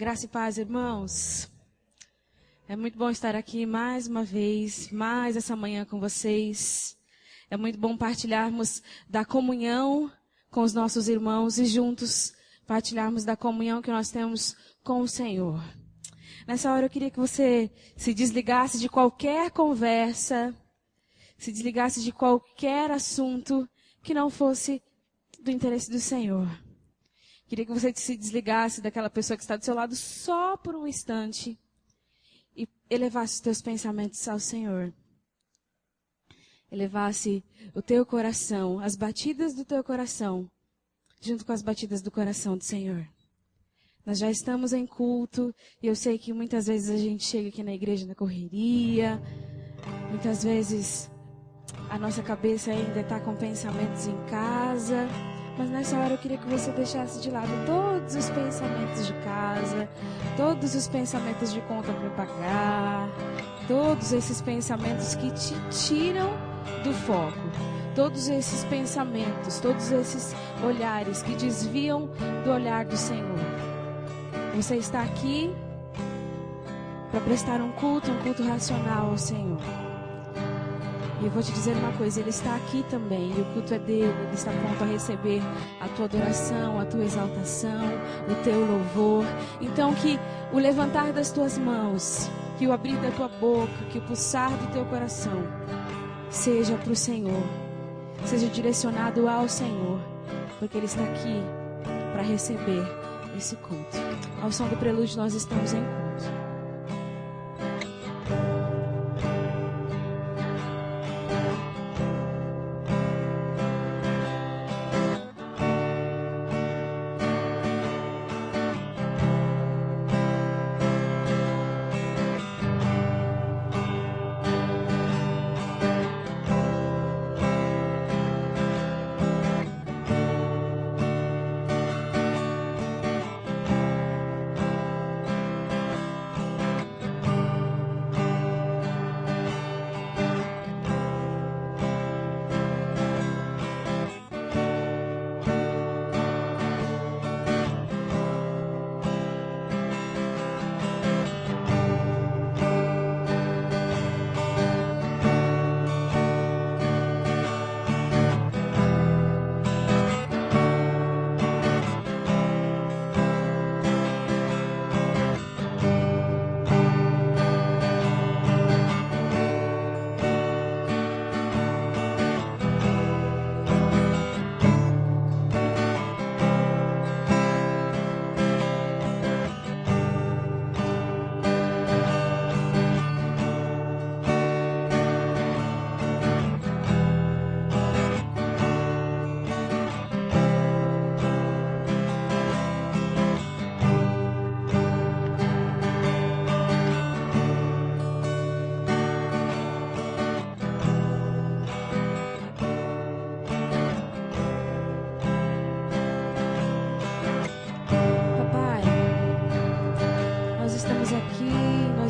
Graça e paz, irmãos. É muito bom estar aqui mais uma vez, mais essa manhã com vocês. É muito bom partilharmos da comunhão com os nossos irmãos e juntos partilharmos da comunhão que nós temos com o Senhor. Nessa hora eu queria que você se desligasse de qualquer conversa, se desligasse de qualquer assunto que não fosse do interesse do Senhor. Queria que você se desligasse daquela pessoa que está do seu lado só por um instante e elevasse os teus pensamentos ao Senhor. Elevasse o teu coração, as batidas do teu coração, junto com as batidas do coração do Senhor. Nós já estamos em culto e eu sei que muitas vezes a gente chega aqui na igreja na correria, muitas vezes a nossa cabeça ainda está com pensamentos em casa. Mas nessa hora eu queria que você deixasse de lado todos os pensamentos de casa, todos os pensamentos de conta para pagar, todos esses pensamentos que te tiram do foco, todos esses pensamentos, todos esses olhares que desviam do olhar do Senhor. Você está aqui para prestar um culto racional ao Senhor. E eu vou te dizer uma coisa, Ele está aqui também, e o culto é dele, Ele está pronto a receber a tua adoração, a tua exaltação, o teu louvor. Então que o levantar das tuas mãos, que o abrir da tua boca, que o pulsar do teu coração, seja para o Senhor, seja direcionado ao Senhor, porque Ele está aqui para receber esse culto. Ao som do prelúdio nós estamos em culto.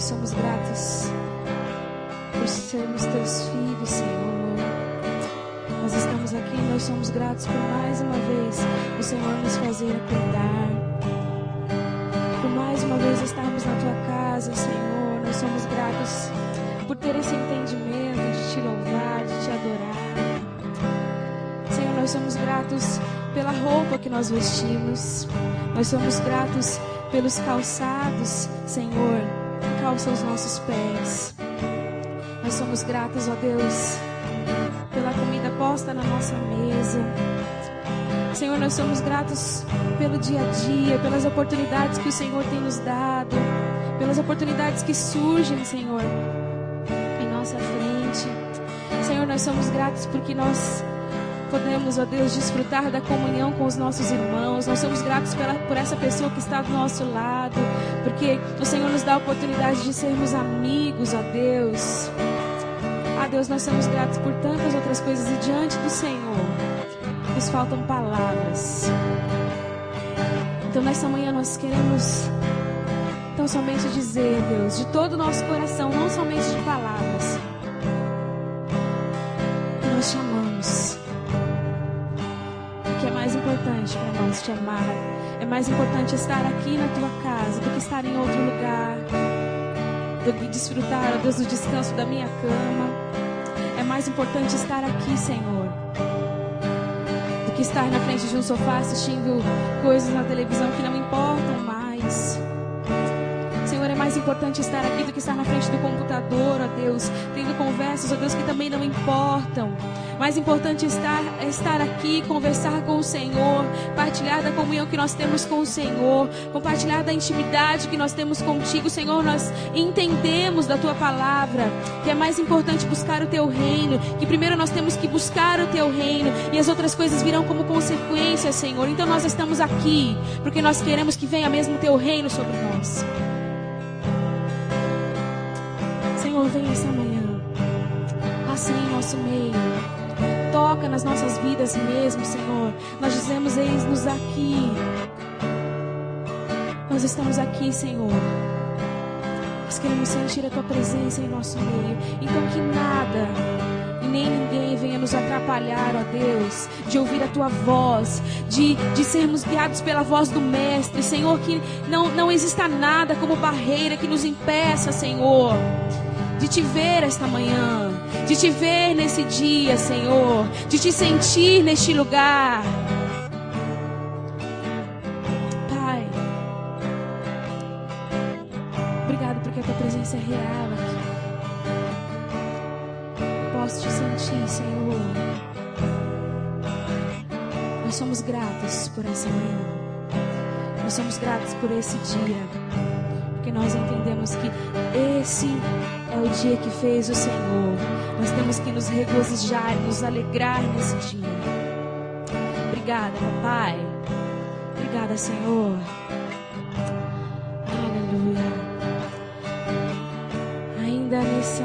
Somos gratos por sermos teus filhos, Senhor. Nós estamos aqui e nós somos gratos por mais uma vez o Senhor nos fazer acordar, por mais uma vez estarmos na tua casa, Senhor. Nós somos gratos por ter esse entendimento de te louvar, de te adorar. Senhor, nós somos gratos pela roupa que nós vestimos. Nós somos gratos pelos calçados, Senhor, que calçam os nossos pés. Nós somos gratos, ó Deus, pela comida posta na nossa mesa. Senhor, nós somos gratos pelo dia a dia, pelas oportunidades que o Senhor tem nos dado, pelas oportunidades que surgem, Senhor, em nossa frente. Senhor, nós somos gratos porque nós podemos, ó Deus, desfrutar da comunhão com os nossos irmãos. Nós somos gratos por essa pessoa que está do nosso lado, porque o Senhor nos dá a oportunidade de sermos amigos, ó Deus. Ah, Deus, nós somos gratos por tantas outras coisas e diante do Senhor nos faltam palavras. Então nessa manhã nós queremos tão somente dizer, Deus, de todo o nosso coração, não somente de palavras, que nós chamamos. O que é mais importante importante para nós te amar. É mais importante estar aqui na tua casa do que estar em outro lugar, do que desfrutar, ó Deus, do descanso da minha cama. É mais importante estar aqui, Senhor, do que estar na frente de um sofá assistindo coisas na televisão que não importam mais. Senhor, é mais importante estar aqui do que estar na frente do computador, ó Deus, tendo conversas, ó Deus, que também não importam. Mais importante é estar aqui, conversar com o Senhor, partilhar da comunhão que nós temos com o Senhor, compartilhar da intimidade que nós temos contigo. Senhor, nós entendemos da tua palavra que é mais importante buscar o teu reino, que primeiro nós temos que buscar o teu reino e as outras coisas virão como consequência, Senhor. Então nós estamos aqui porque nós queremos que venha mesmo o teu reino sobre nós. Senhor, vem esta manhã, passa em nosso meio, toca nas nossas vidas mesmo, Senhor. Nós dizemos, eis-nos aqui. Nós estamos aqui, Senhor. Nós queremos sentir a tua presença em nosso meio. Então que nada e nem ninguém venha nos atrapalhar, ó Deus, de ouvir a tua voz, de sermos guiados pela voz do Mestre. Senhor, que não exista nada como barreira que nos impeça, Senhor, de te ver esta manhã, de te ver nesse dia, Senhor, de te sentir neste lugar. Pai, obrigado porque a tua presença é real aqui. Eu posso te sentir, Senhor. Nós somos gratos por essa manhã. Nós somos gratos por esse dia, porque nós entendemos que esse é o dia que fez o Senhor. Nós temos que nos regozijar, nos alegrar nesse dia. Obrigada, papai. Obrigada, Senhor. Aleluia. Ainda nesse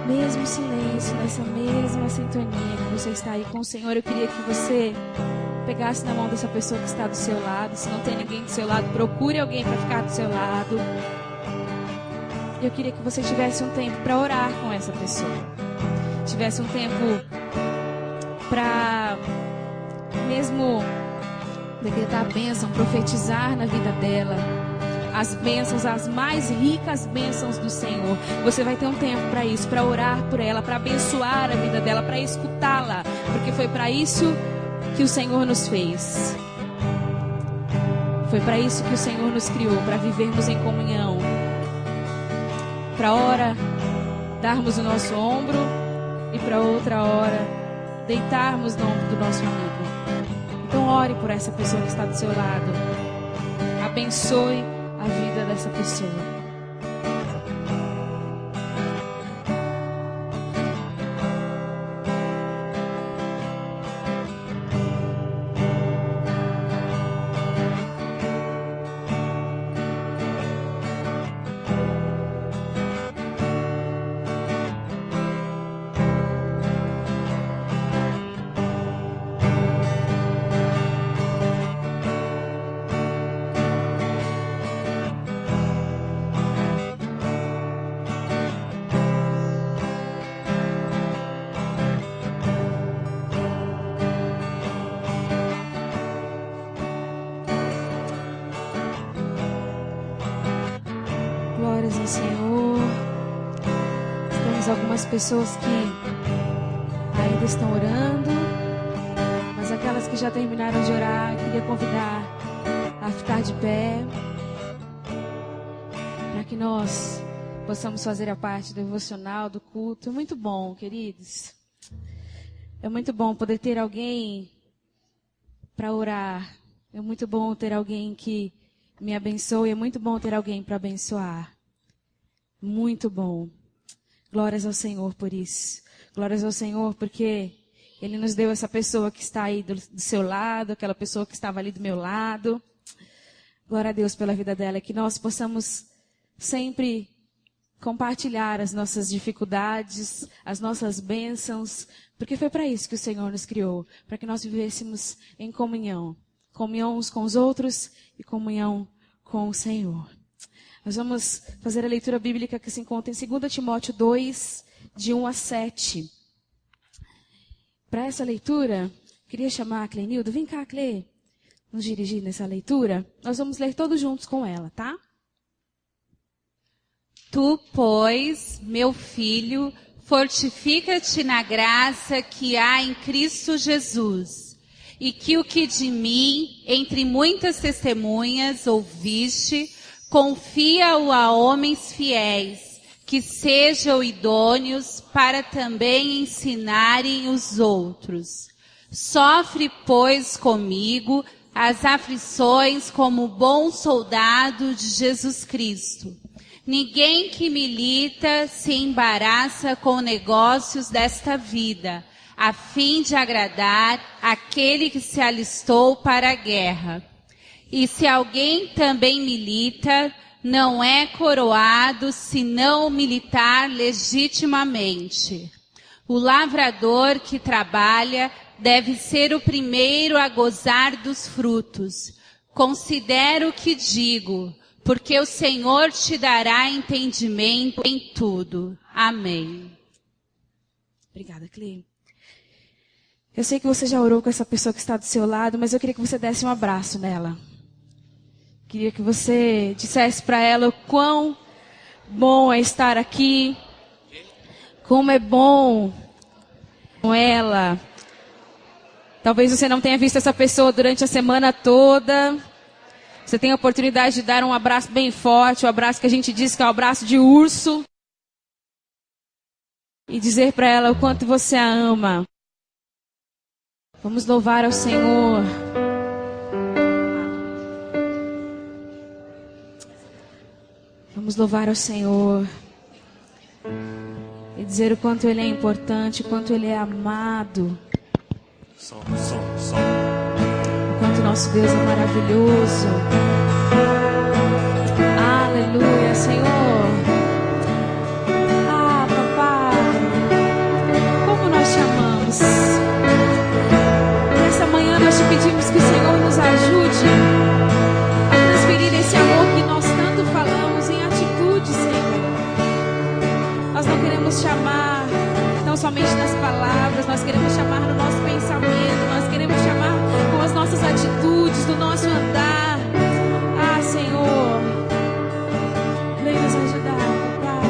mesmo silêncio, nessa mesma sintonia que você está aí com o Senhor, eu queria que você pegasse na mão dessa pessoa que está do seu lado. Se não tem ninguém do seu lado, procure alguém para ficar do seu lado. Eu queria que você tivesse um tempo para orar com essa pessoa. Tivesse um tempo para mesmo decretar a bênção, profetizar na vida dela. As bênçãos, as mais ricas bênçãos do Senhor. Você vai ter um tempo para isso, para orar por ela, para abençoar a vida dela, para escutá-la. Porque foi para isso que o Senhor nos fez. Foi para isso que o Senhor nos criou, para vivermos em comunhão. Para hora darmos o nosso ombro e para outra hora deitarmos no ombro do nosso amigo. Então ore por essa pessoa que está do seu lado. Abençoe a vida dessa pessoa. Glórias ao Senhor. Temos algumas pessoas que ainda estão orando, mas aquelas que já terminaram de orar, eu queria convidar a ficar de pé, para que nós possamos fazer a parte devocional do culto. É muito bom, queridos. É muito bom poder ter alguém para orar. É muito bom ter alguém que me abençoe. É muito bom ter alguém para abençoar. Muito bom. Glórias ao Senhor por isso. Glórias ao Senhor porque Ele nos deu essa pessoa que está aí do seu lado, aquela pessoa que estava ali do meu lado. Glória a Deus pela vida dela. Que nós possamos sempre compartilhar as nossas dificuldades, as nossas bênçãos, porque foi para isso que o Senhor nos criou, para que nós vivêssemos em comunhão. Comunhão uns com os outros e comunhão com o Senhor. Nós vamos fazer a leitura bíblica que se encontra em 2 Timóteo 2, de 1 a 7. Para essa leitura, queria chamar a Clenildo. Vem cá, Cle. nos dirigir nessa leitura, nós vamos ler todos juntos com ela, tá? Tu, pois, meu filho, fortifica-te na graça que há em Cristo Jesus, e que o que de mim, entre muitas testemunhas, ouviste, confia-o a homens fiéis, que sejam idôneos para também ensinarem os outros. Sofre, pois, comigo as aflições como bom soldado de Jesus Cristo. Ninguém que milita se embaraça com negócios desta vida, a fim de agradar aquele que se alistou para a guerra. E se alguém também milita, não é coroado senão militar legitimamente. O lavrador que trabalha deve ser o primeiro a gozar dos frutos. Considero o que digo, porque o Senhor te dará entendimento em tudo. Amém. Obrigada, Clê. Eu sei que você já orou com essa pessoa que está do seu lado, mas eu queria que você desse um abraço nela. Queria que você dissesse para ela o quão bom é estar aqui, como é bom com ela. Talvez você não tenha visto essa pessoa durante a semana toda. Você tem a oportunidade de dar um abraço bem forte, o abraço que a gente diz que é o abraço de urso. E dizer para ela o quanto você a ama. Vamos louvar ao Senhor. Vamos louvar ao Senhor. E dizer o quanto Ele é importante, o quanto Ele é amado. Som. O quanto nosso Deus é maravilhoso. Aleluia, Senhor. Ah, papai, como nós te amamos. Nessa manhã nós te pedimos que o Senhor nos ajude a transferir esse amor que nós tanto falamos em atitude, Senhor. Nós não queremos chamar não somente nas palavras, nós queremos chamar no nosso pensamento, nós queremos chamar com as nossas atitudes, do nosso andar. Ah, Senhor, vem nos ajudar, Pai.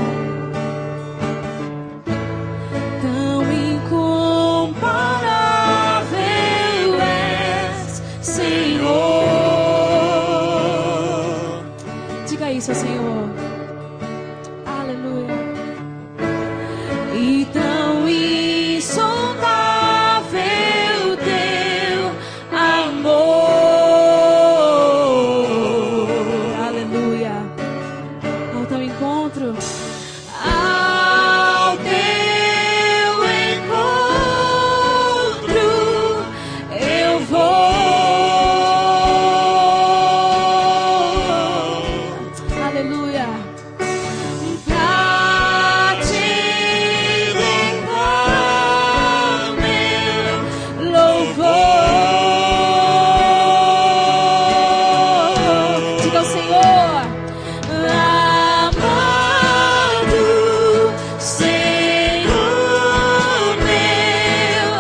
Tão incomparável és, Senhor. Diga isso, Senhor. Aleluia. E tão insondável teu amor. Aleluia. Ao teu encontro. Ao teu encontro eu vou. Aleluia. Pra te levar meu louvor. Diga ao Senhor, amado Senhor meu,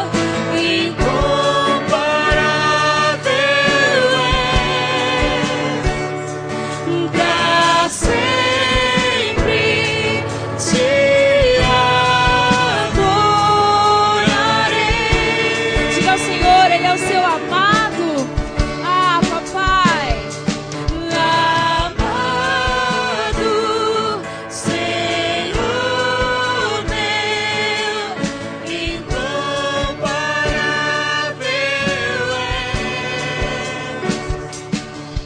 incomparável és, pra sempre te adorarei. Diga ao Senhor, Ele é o seu amado. Ah, papai. Amado Senhor meu, incomparável és,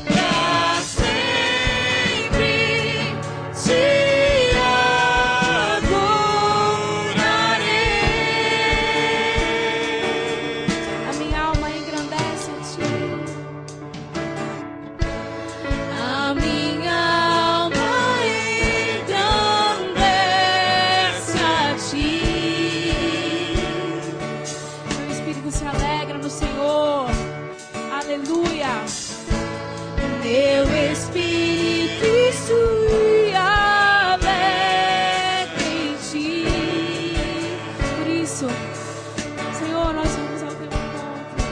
pra sempre te adorarei. A minha alma engrandece a ti. A minha alma engrandece a ti. Meu espírito se alegra no Senhor. Aleluia. Meu espírito se alegra em ti. Por isso, Senhor, nós vamos ao teu encontro.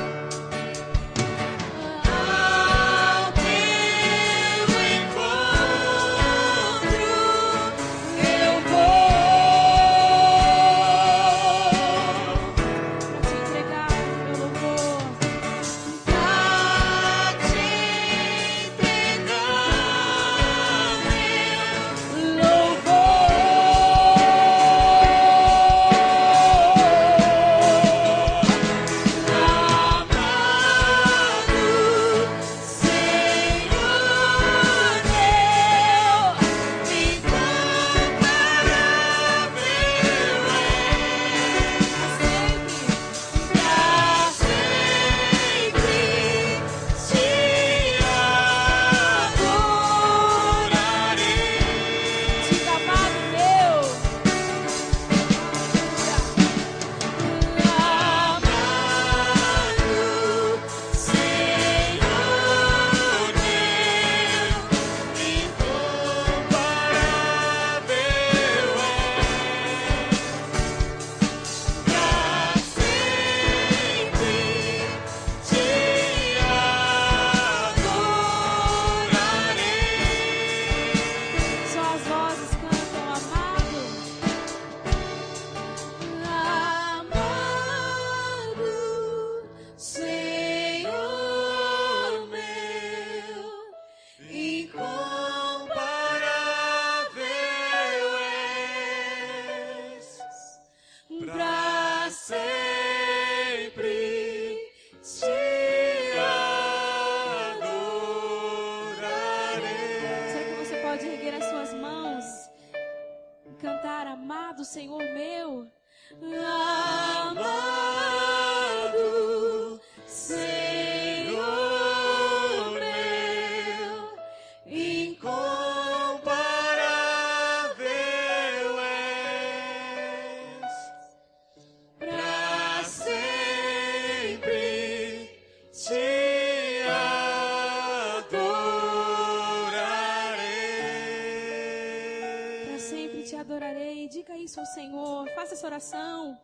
faça essa oração.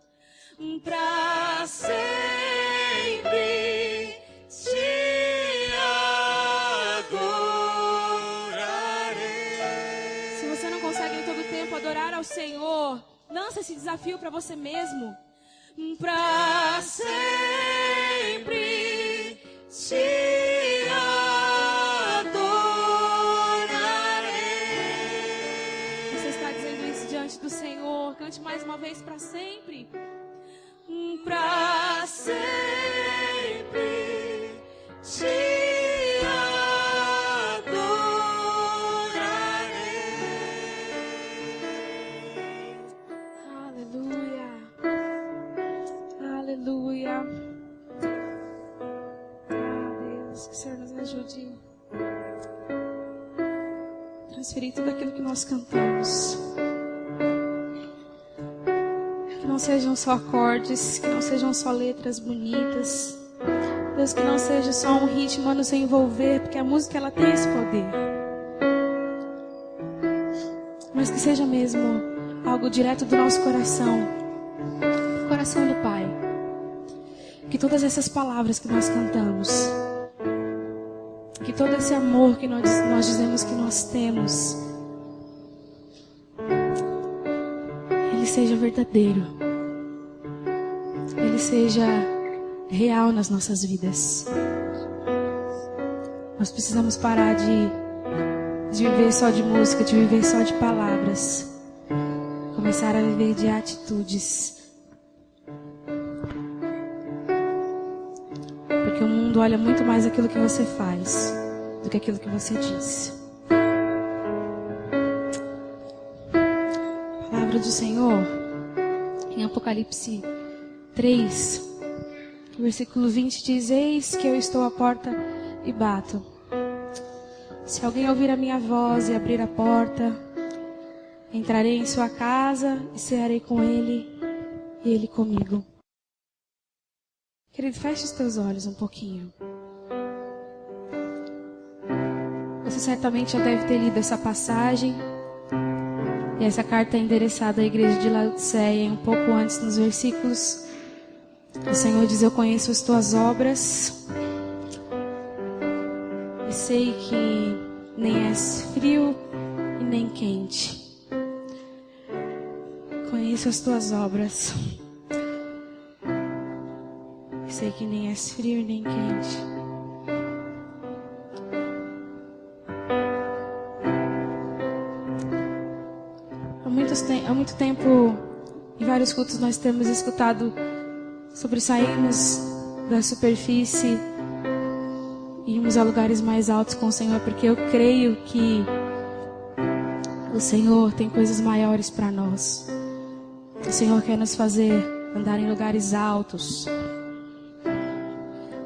Pra sempre te adorarei. Se você não consegue em todo tempo adorar ao Senhor, lança esse desafio para você mesmo. Pra sempre te adorarei. Você está dizendo isso diante do Senhor. Cante mais uma vez, para sempre. Pra sempre te adorarei. Aleluia. Aleluia. Deus, que o Senhor nos ajude a transferir tudo aquilo que nós cantamos. Que não sejam só acordes, que não sejam só letras bonitas. Deus, que não seja só um ritmo a nos envolver, porque a música ela tem esse poder. Mas que seja mesmo algo direto do nosso coração, o coração do Pai. Que todas essas palavras que nós cantamos, que todo esse amor que nós dizemos que nós temos, ele seja verdadeiro, ele seja real nas nossas vidas. Nós precisamos parar de viver só de música, de viver só de palavras, começar a viver de atitudes. Porque o mundo olha muito mais aquilo que você faz do que aquilo que você diz. A palavra do Senhor em Apocalipse 3, versículo 20 diz: eis que eu estou à porta e bato. Se alguém ouvir a minha voz e abrir a porta, entrarei em sua casa e cearei com ele e ele comigo. Querido, feche os teus olhos um pouquinho. Você certamente já deve ter lido essa passagem. E essa carta é endereçada à igreja de Laodiceia. E um pouco antes, nos versículos, o Senhor diz: eu conheço as tuas obras e sei que nem és frio e nem quente. Conheço as tuas obras. Sei que nem és frio nem quente. Há muito tempo, em vários cultos, nós temos escutado sobre sairmos da superfície e irmos a lugares mais altos com o Senhor, porque eu creio que o Senhor tem coisas maiores para nós. O Senhor quer nos fazer andar em lugares altos.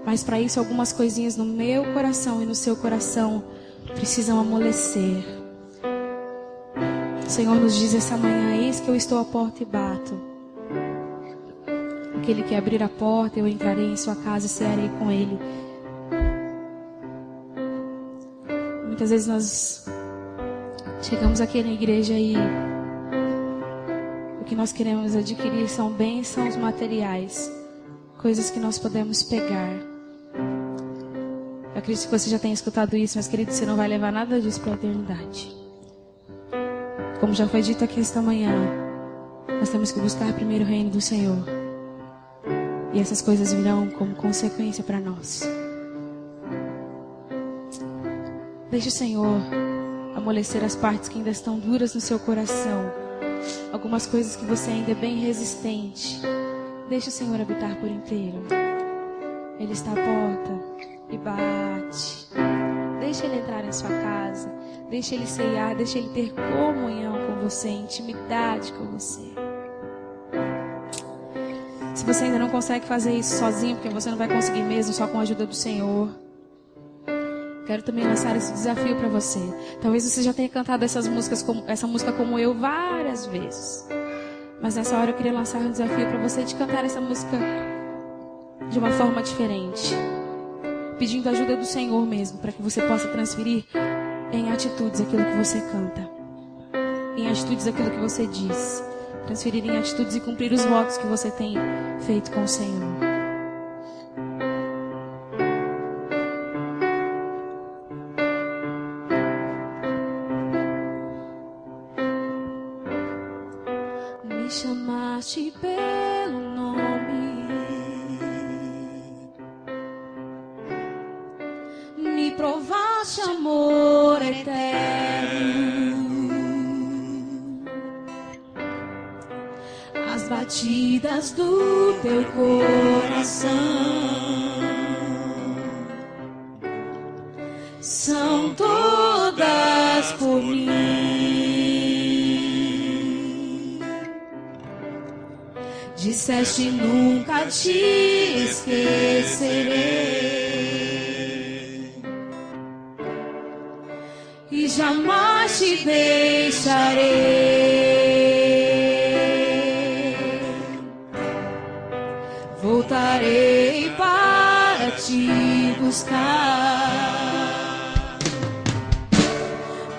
Mas para isso, algumas coisinhas no meu coração e no seu coração precisam amolecer. O Senhor nos diz essa manhã: eis que eu estou à porta e bato. Aquele que abrir a porta, eu entrarei em sua casa e cearei com ele. Muitas vezes nós chegamos aqui na igreja e o que nós queremos adquirir são bênçãos materiais, coisas que nós podemos pegar. Eu acredito que você já tenha escutado isso, mas querido, você não vai levar nada disso para a eternidade. Como já foi dito aqui esta manhã, nós temos que buscar primeiro o reino do Senhor. E essas coisas virão como consequência para nós. Deixe o Senhor amolecer as partes que ainda estão duras no seu coração. Algumas coisas que você ainda é bem resistente. Deixe o Senhor habitar por inteiro. Ele está à porta e bate. Deixe Ele entrar em sua casa. Deixe Ele ceiar. Deixe Ele ter comunhão com você, intimidade com você. Se você ainda não consegue fazer isso sozinho, porque você não vai conseguir mesmo só com a ajuda do Senhor, quero também lançar esse desafio para você. Talvez você já tenha cantado essa música como eu várias vezes. Mas nessa hora eu queria lançar um desafio para você de cantar essa música de uma forma diferente. Pedindo a ajuda do Senhor mesmo, para que você possa transferir em atitudes aquilo que você canta. Em atitudes aquilo que você diz. transferir em atitudes e cumprir os votos que você tem feito com o Senhor. Me chamaste pelo nome, me provaste amor eterno. As batidas do teu coração são todas por mim. Disseste nunca te esquecerei e jamais te deixarei. Voltarei para te buscar,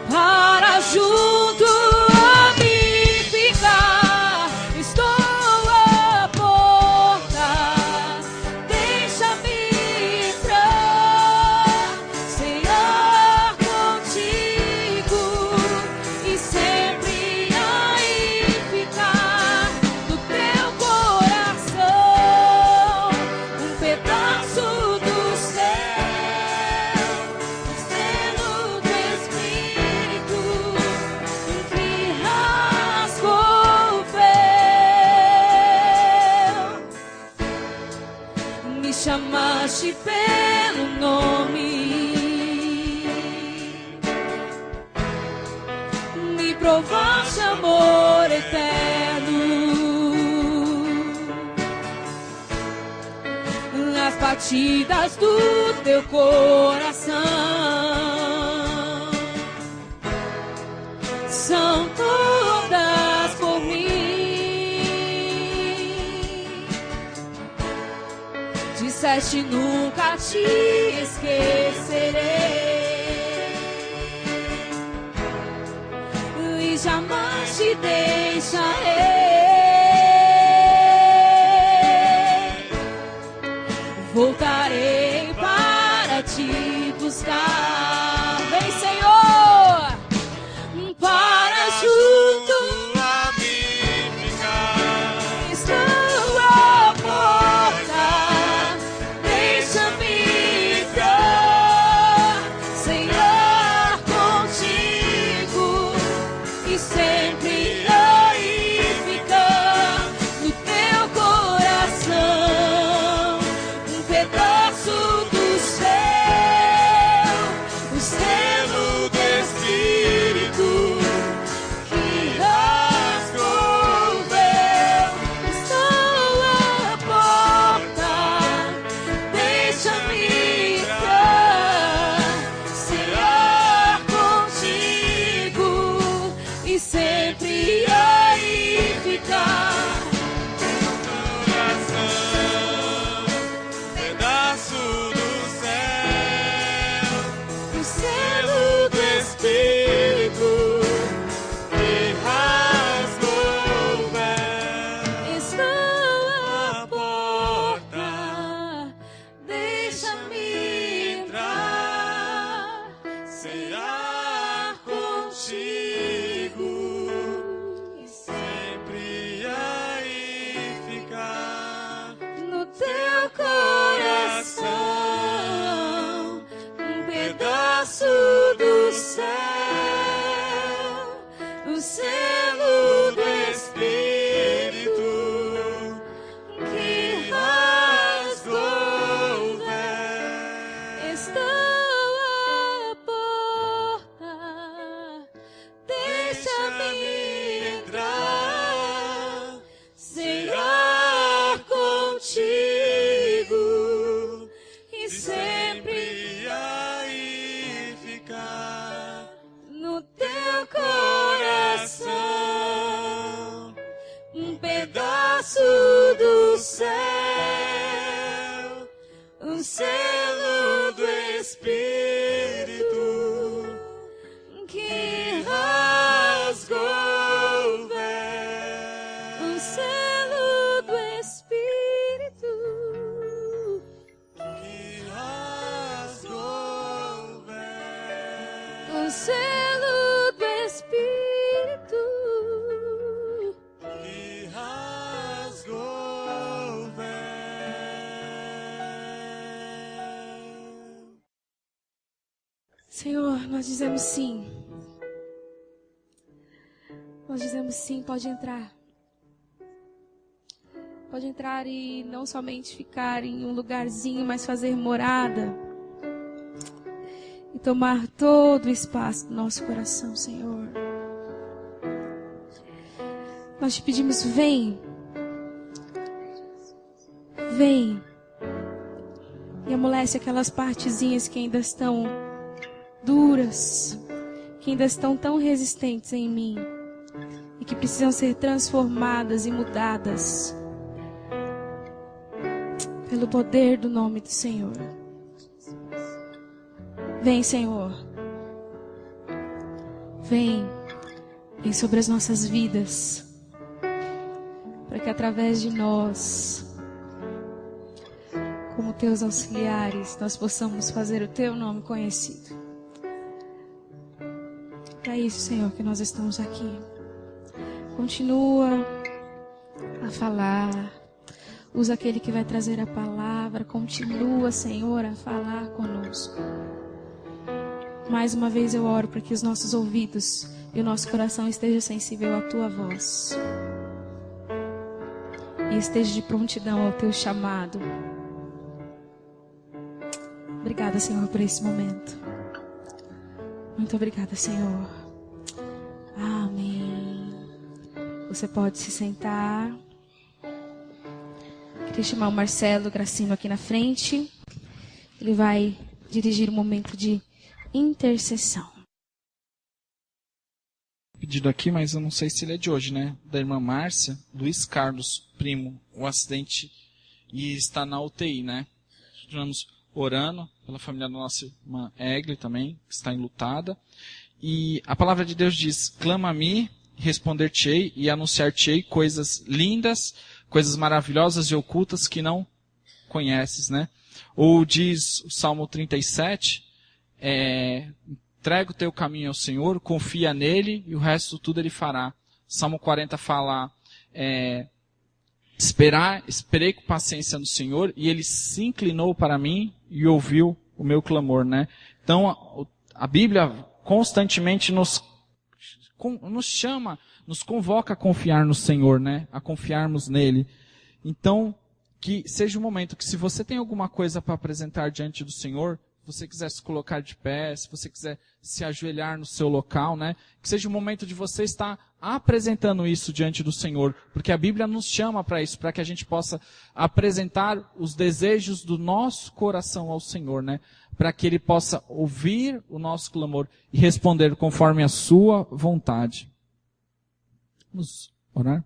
para junto a mim ficar. Estou à porta, deixa-me entrar, cear contigo e sempre aí ficar no teu coração, um pedaço do céu, sendo do Espírito que rasgou o véu. Me chamaste pelo nome, me provaste amor eterno. As batidas do teu coração são todas por mim. Disseste nunca te esquecerei e jamais te deixarei. Voltarei para te buscar. Vem, Senhor, para junto a mim ficar. estou à porta, deixa-me entrar, cear contigo e sempre aí ficar no teu coração, um pedaço do céu, o selo do Espírito que rasgou o véu. Estou à porta, deixa-me entrar, cear contigo e sempre aí ficar. Pedaço do céu, O selo do Espírito que rasgou o véu. Estou à A porta, porta, deixa-me entrar, cear contigo e sempre aí ficar no teu coração, um pedaço do céu, o selo do Espírito que rasgou o véu. Estou à porta, deixa-me entrar, cear contigo e sempre aí ficar no teu coração, um pedaço do céu, um selo do Espírito que rasgou o véu. selo do Espírito que rasgou o véu. Senhor, nós dizemos sim. Nós dizemos sim, pode entrar. Pode entrar e não somente ficar em um lugarzinho, mas fazer morada. E tomar todo o espaço do nosso coração, Senhor. Nós te pedimos, vem. Vem. E amolece aquelas partezinhas que ainda estão duras, que ainda estão tão resistentes em mim e que precisam ser transformadas e mudadas pelo poder do nome do Senhor. Vem, Senhor. Vem sobre as nossas vidas, para que através de nós, como teus auxiliares, nós possamos fazer o teu nome conhecido. Para isso, Senhor, que nós estamos aqui. Continua a falar. Usa aquele que vai trazer a palavra. Continua, Senhor, a falar conosco. Mais uma vez eu oro para que os nossos ouvidos e o nosso coração esteja sensível à tua voz. E esteja de prontidão ao teu chamado. Obrigada, Senhor, por esse momento. Muito obrigada, Senhor. Amém. Você pode se sentar. Queria chamar o Marcelo Gracino aqui na frente. Ele vai dirigir um momento de intercessão. Pedido aqui, mas eu não sei se ele é de hoje, né? Da irmã Márcia, Luiz Carlos, primo, o acidente e está na UTI, né? Estamos orando pela família da nossa irmã Egli também, que está enlutada. E a palavra de Deus diz, clama a mim, responder-te-ei e anunciar-te-ei coisas lindas, coisas maravilhosas e ocultas que não conheces, né? Ou diz o Salmo 37, entrega o teu caminho ao Senhor, confia nele e o resto tudo ele fará. Salmo 40 fala, esperei com paciência no Senhor e ele se inclinou para mim e ouviu o meu clamor, né? Então, a Bíblia constantemente nos chama, nos convoca a confiar no Senhor, né? A confiarmos nele. Então, que seja um momento que se você tem alguma coisa para apresentar diante do Senhor, se você quiser se colocar de pé, se você quiser se ajoelhar no seu local, né? Que seja um momento de você estar apresentando isso diante do Senhor, porque a Bíblia nos chama para isso, para que a gente possa apresentar os desejos do nosso coração ao Senhor, né? Para que Ele possa ouvir o nosso clamor e responder conforme a sua vontade. Vamos orar?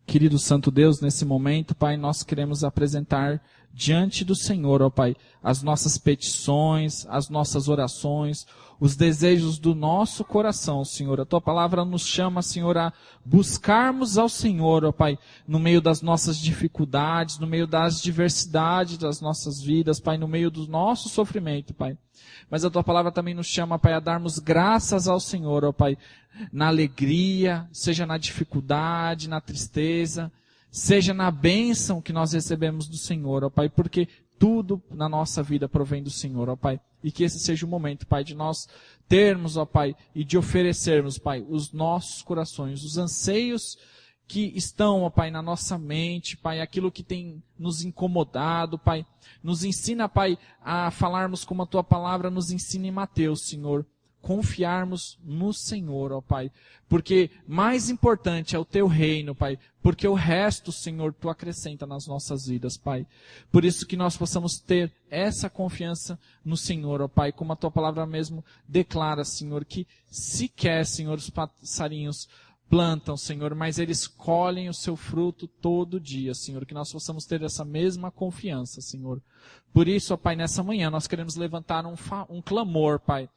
Querido Santo Deus, nesse momento, Pai, nós queremos apresentar diante do Senhor, ó Pai, as nossas petições, as nossas orações, os desejos do nosso coração, Senhor. A Tua palavra nos chama, Senhor, a buscarmos ao Senhor, ó Pai, no meio das nossas dificuldades, no meio das diversidades das nossas vidas, Pai, no meio do nosso sofrimento, Pai. Mas a Tua palavra também nos chama, Pai, a darmos graças ao Senhor, ó Pai, na alegria, seja na dificuldade, na tristeza, seja na bênção que nós recebemos do Senhor, ó Pai, porque tudo na nossa vida provém do Senhor, ó Pai. E que esse seja o momento, Pai, de nós termos, ó Pai, e de oferecermos, Pai, os nossos corações, os anseios que estão, ó Pai, na nossa mente, Pai, aquilo que tem nos incomodado, Pai. Nos ensina, Pai, a falarmos como a Tua palavra nos ensina em Mateus, Senhor. Confiarmos no Senhor, ó Pai. Porque mais importante é o Teu reino, Pai. Porque o resto, Senhor, Tu acrescenta nas nossas vidas, Pai. Por isso que nós possamos ter essa confiança no Senhor, ó Pai. Como a Tua palavra mesmo declara, Senhor, que sequer, Senhor, os passarinhos plantam, Senhor, mas eles colhem o seu fruto todo dia, Senhor. Que nós possamos ter essa mesma confiança, Senhor. Por isso, ó Pai, nessa manhã nós queremos levantar um clamor, Pai.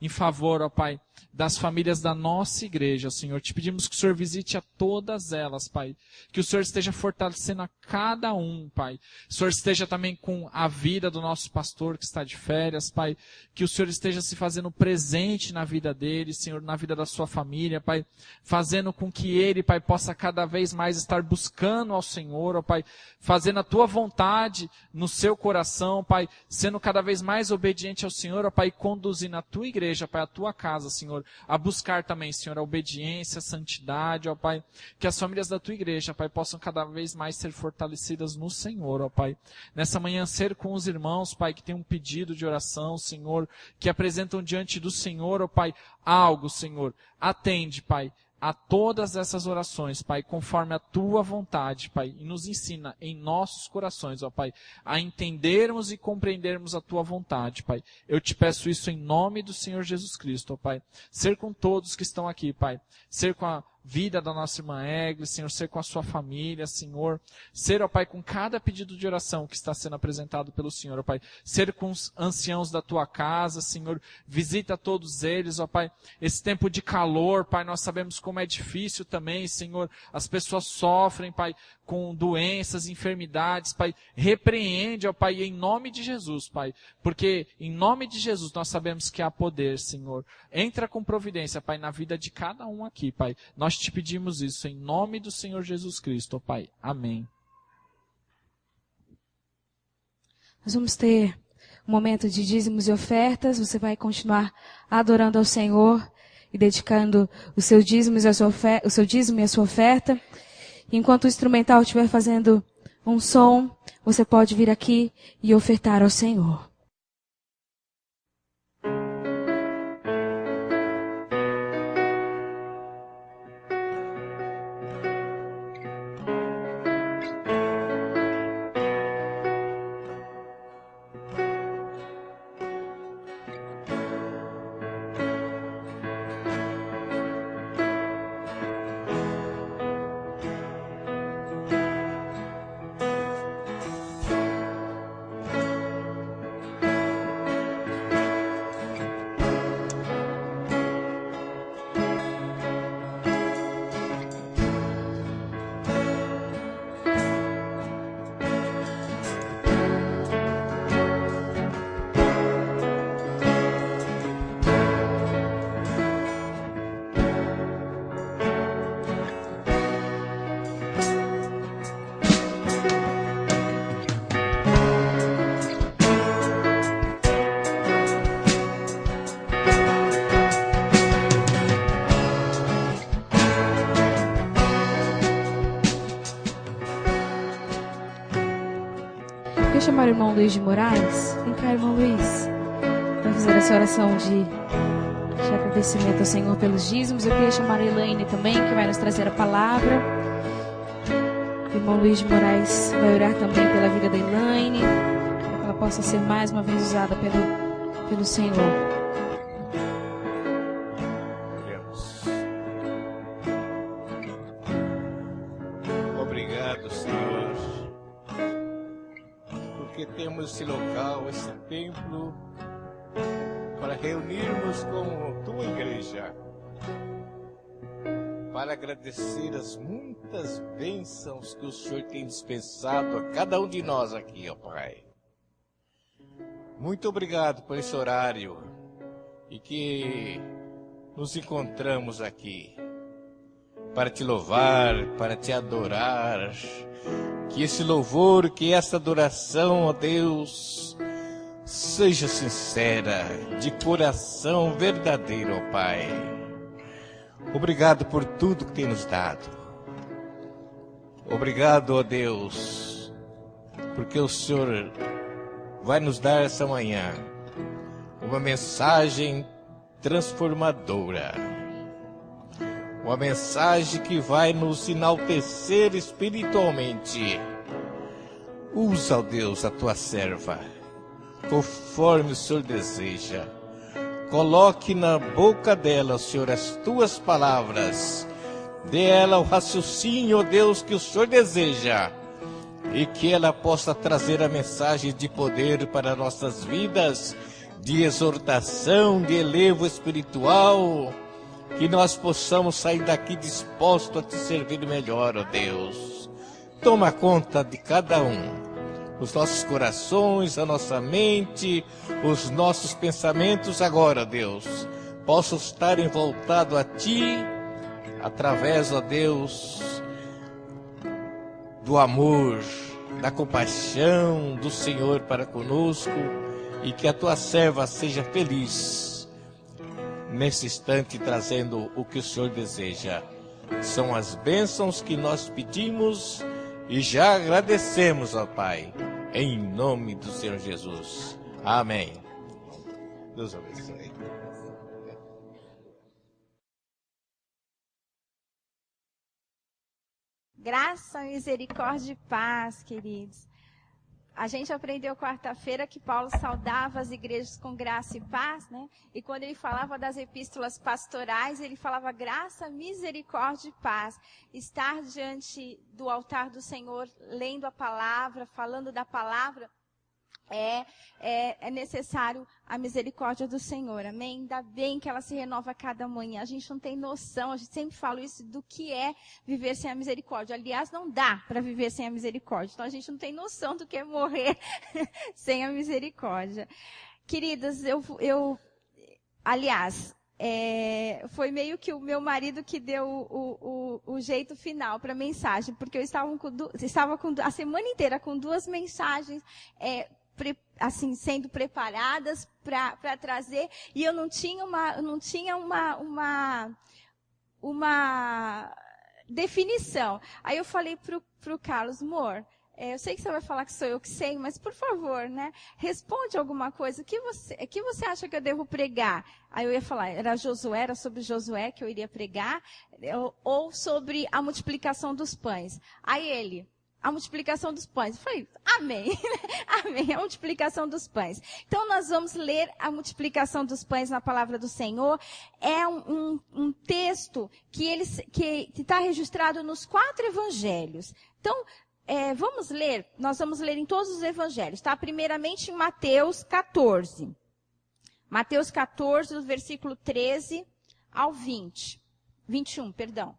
em favor, ó Pai, das famílias da nossa igreja, Senhor. Te pedimos que o Senhor visite a todas elas, Pai. Que o Senhor esteja fortalecendo a cada um, Pai. Que o Senhor esteja também com a vida do nosso pastor que está de férias, Pai. Que o Senhor esteja se fazendo presente na vida dele, Senhor, na vida da sua família, Pai. Fazendo com que ele, Pai, possa cada vez mais estar buscando ao Senhor, ó Pai. Fazendo a tua vontade no seu coração, Pai. Sendo cada vez mais obediente ao Senhor, ó Pai. E conduzindo a tua igreja, Pai, a tua casa, Senhor. A buscar também, Senhor, a obediência, a santidade, ó Pai. Que as famílias da tua igreja, Pai, possam cada vez mais ser fortalecidas no Senhor, ó Pai. Nessa manhã, ser com os irmãos, Pai, que tem um pedido de oração, Senhor, que apresentam diante do Senhor, ó Pai, algo, Senhor. Atende, Pai, a todas essas orações, Pai, conforme a tua vontade, Pai, e nos ensina em nossos corações, ó Pai, a entendermos e compreendermos a tua vontade, Pai. Eu te peço isso em nome do Senhor Jesus Cristo, ó Pai. Ser com todos que estão aqui, Pai. Ser com a vida da nossa irmã Egli, Senhor, ser com a sua família, Senhor. Ser, ó Pai, com cada pedido de oração que está sendo apresentado pelo Senhor, ó Pai. Ser com os anciãos da tua casa, Senhor. Visita todos eles, ó Pai. Esse tempo de calor, Pai, nós sabemos como é difícil também, Senhor. As pessoas sofrem, Pai, com doenças, enfermidades, Pai. Repreende, ó Pai, em nome de Jesus, Pai. Porque em nome de Jesus nós sabemos que há poder, Senhor. Entra com providência, Pai, na vida de cada um aqui, Pai. Nós te pedimos isso em nome do Senhor Jesus Cristo, ó Pai. Amém. Nós vamos ter um momento de dízimos e ofertas. Você vai continuar adorando ao Senhor e dedicando o seu dízimo e a sua oferta. Enquanto o instrumental estiver fazendo um som, você pode vir aqui e ofertar ao Senhor. Chamar o irmão Luiz de Moraes. Vem cá, irmão Luiz. Vai fazer essa oração de agradecimento ao Senhor pelos dízimos. Eu queria chamar a Elaine também, que vai nos trazer a palavra. O irmão Luiz de Moraes vai orar também pela vida da Elaine, para que ela possa ser mais uma vez usada pelo Senhor. Obrigado, Senhor, porque temos esse local, esse templo, para reunirmos com tua igreja, para agradecer as muitas bênçãos que o Senhor tem dispensado a cada um de nós aqui, ó Pai. Muito obrigado por esse horário e que nos encontramos aqui para te louvar, para te adorar. Que esse louvor, que essa adoração, ó Deus, seja sincera, de coração verdadeiro, ó Pai. Obrigado por tudo que tem nos dado. Obrigado, ó Deus, porque o Senhor vai nos dar essa manhã uma mensagem transformadora. Uma mensagem que vai nos enaltecer espiritualmente. Usa, ó Deus, a tua serva, conforme o Senhor deseja. Coloque na boca dela, Senhor, as tuas palavras. Dê ela o raciocínio, ó Deus, que o Senhor deseja. E que ela possa trazer a mensagem de poder para nossas vidas de exortação, de elevo espiritual, que nós possamos sair daqui dispostos a te servir melhor, ó Deus. Toma conta de cada um. Os nossos corações, a nossa mente, os nossos pensamentos agora, Deus, possam estar voltados a Ti, através, ó Deus, do amor, da compaixão do Senhor para conosco, e que a Tua serva seja feliz nesse instante, trazendo o que o Senhor deseja. São as bênçãos que nós pedimos e já agradecemos, ó Pai, em nome do Senhor Jesus. Amém. Deus abençoe. Graça, misericórdia e paz, queridos. A gente aprendeu quarta-feira que Paulo saudava as igrejas com graça e paz, né? E quando ele falava das epístolas pastorais, ele falava graça, misericórdia e paz. Estar diante do altar do Senhor, lendo a palavra, falando da palavra, é necessário a misericórdia do Senhor, amém? Ainda bem que ela se renova a cada manhã. A gente não tem noção, a gente sempre fala isso, do que é viver sem a misericórdia. Aliás, não dá para viver sem a misericórdia. Então, a gente não tem noção do que é morrer sem a misericórdia. Queridas, foi meio que o meu marido que deu o jeito final para a mensagem, porque eu estava a semana inteira com 2 mensagens, assim, sendo preparadas para trazer, e eu não tinha uma definição. Aí eu falei pro Carlos, amor, eu sei que você vai falar que sou eu que sei, mas por favor, né, responde alguma coisa. O que você acha que eu devo pregar? Aí eu ia falar, era sobre Josué que eu iria pregar, ou sobre a multiplicação dos pães. Aí ele, a multiplicação dos pães. Eu falei, amém. Amém, a multiplicação dos pães. Então, nós vamos ler a multiplicação dos pães na palavra do Senhor. É um texto que está registrado nos 4 evangelhos. Então, nós vamos ler em todos os evangelhos, tá? Primeiramente em Mateus 14. Mateus 14, do versículo 13 ao 21, perdão.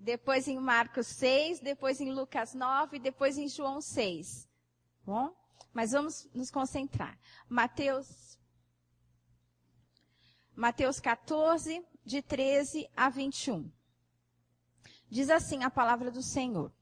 Depois em Marcos 6, depois em Lucas 9, depois em João 6. Bom? Mas vamos nos concentrar. Mateus 14, de 13 a 21. Diz assim a palavra do Senhor.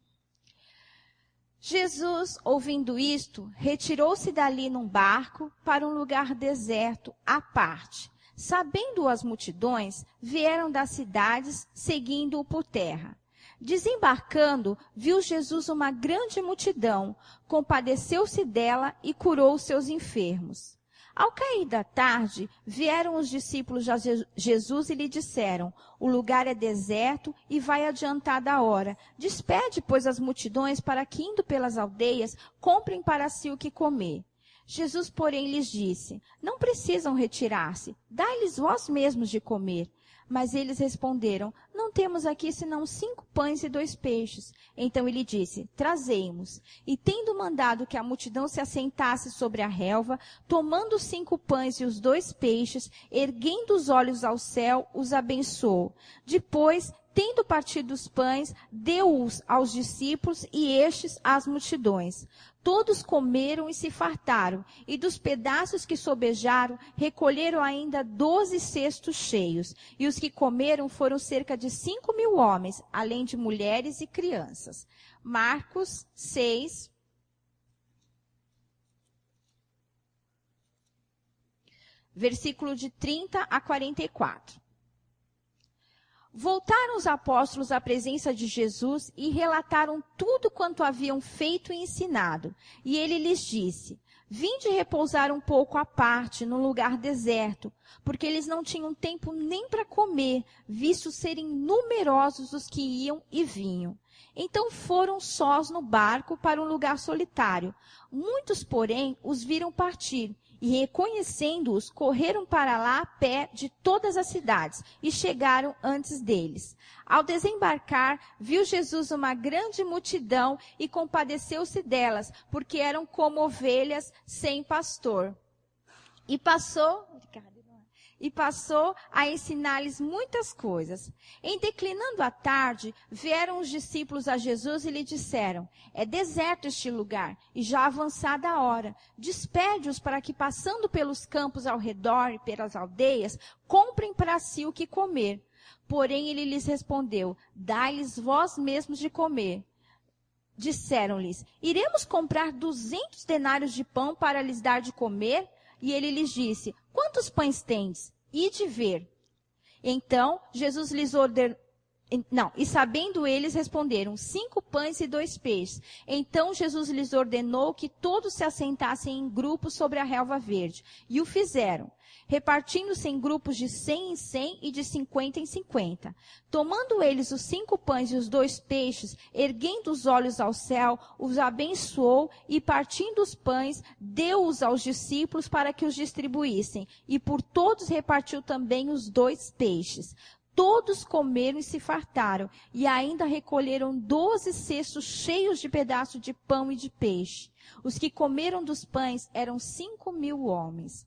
Jesus, ouvindo isto, retirou-se dali num barco para um lugar deserto, à parte. Sabendo as multidões, vieram das cidades, seguindo-o por terra. Desembarcando, viu Jesus uma grande multidão, compadeceu-se dela e curou seus enfermos. Ao cair da tarde, vieram os discípulos a Jesus e lhe disseram, o lugar é deserto e vai adiantada a hora. Despede, pois, as multidões para que, indo pelas aldeias, comprem para si o que comer. Jesus, porém, lhes disse, não precisam retirar-se, dai-lhes vós mesmos de comer. Mas eles responderam, não temos aqui senão 5 pães e 2 peixes. Então ele disse, trazei-mos. E tendo mandado que a multidão se assentasse sobre a relva, tomando os 5 pães e os 2 peixes, erguendo os olhos ao céu, os abençoou. Depois, tendo partido os pães, deu-os aos discípulos e estes às multidões. Todos comeram e se fartaram, e dos pedaços que sobejaram, recolheram ainda 12 cestos cheios. E os que comeram foram cerca de 5.000 homens, além de mulheres e crianças. Marcos 6, versículo de 30 a 44. Voltaram os apóstolos à presença de Jesus e relataram tudo quanto haviam feito e ensinado. E ele lhes disse, vinde repousar um pouco à parte, num lugar deserto, porque eles não tinham tempo nem para comer, visto serem numerosos os que iam e vinham. Então foram sós no barco para um lugar solitário. Muitos, porém, os viram partir, e reconhecendo-os, correram para lá a pé de todas as cidades, e chegaram antes deles. Ao desembarcar, viu Jesus uma grande multidão e compadeceu-se delas, porque eram como ovelhas sem pastor. E passou a ensinar-lhes muitas coisas. Em declinando a tarde, vieram os discípulos a Jesus e lhe disseram: é deserto este lugar, e já avançada a hora. Despede-os para que, passando pelos campos ao redor e pelas aldeias, comprem para si o que comer. Porém ele lhes respondeu: dai-lhes vós mesmos de comer. Disseram-lhes: iremos comprar 200 denários de pão para lhes dar de comer? E ele lhes disse: quantos pães tendes? Ide ver. Então Jesus lhes ordenou. E sabendo eles, responderam: 5 pães e 2 peixes. Então Jesus lhes ordenou que todos se assentassem em grupos sobre a relva verde. E o fizeram, repartindo-se em grupos de 100 em 100 e de 50 em 50. Tomando eles os 5 pães e os 2 peixes, erguendo os olhos ao céu, os abençoou e, partindo os pães, deu-os aos discípulos para que os distribuíssem. E por todos repartiu também os 2 peixes. Todos comeram e se fartaram, e ainda recolheram 12 cestos cheios de pedaços de pão e de peixe. Os que comeram dos pães eram 5.000 homens.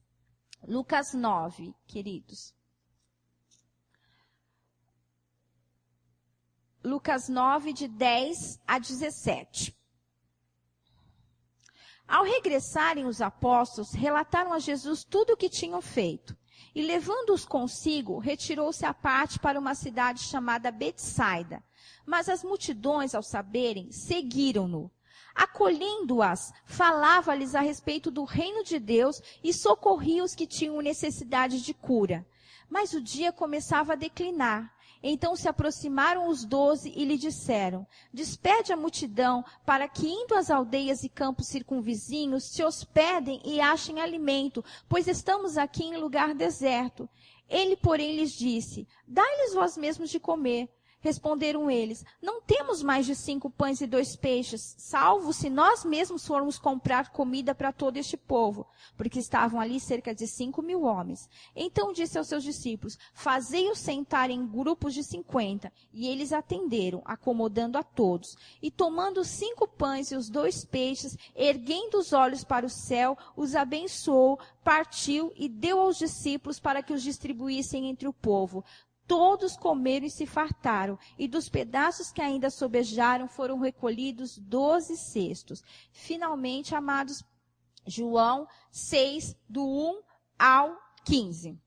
Lucas 9, queridos. Lucas 9, de 10 a 17. Ao regressarem os apóstolos, relataram a Jesus tudo o que tinham feito. E levando-os consigo, retirou-se à parte para uma cidade chamada Betsaida. Mas as multidões, ao saberem, seguiram-no. Acolhendo-as, falava-lhes a respeito do reino de Deus e socorria os que tinham necessidade de cura. Mas o dia começava a declinar. Então se aproximaram os 12 e lhe disseram: despede a multidão para que, indo às aldeias e campos circunvizinhos, se hospedem e achem alimento, pois estamos aqui em lugar deserto. Ele, porém, lhes disse: dai-lhes vós mesmos de comer. Responderam eles: não temos mais de 5 pães e 2 peixes, salvo se nós mesmos formos comprar comida para todo este povo, porque estavam ali cerca de 5.000 homens. Então disse aos seus discípulos: fazei-os sentar em grupos de 50. E eles atenderam, acomodando a todos. E tomando os 5 pães e os 2 peixes, erguendo os olhos para o céu, os abençoou, partiu e deu aos discípulos para que os distribuíssem entre o povo. Todos comeram e se fartaram, e dos pedaços que ainda sobejaram foram recolhidos 12 cestos. Finalmente, amados, João 6, do 1 ao 15.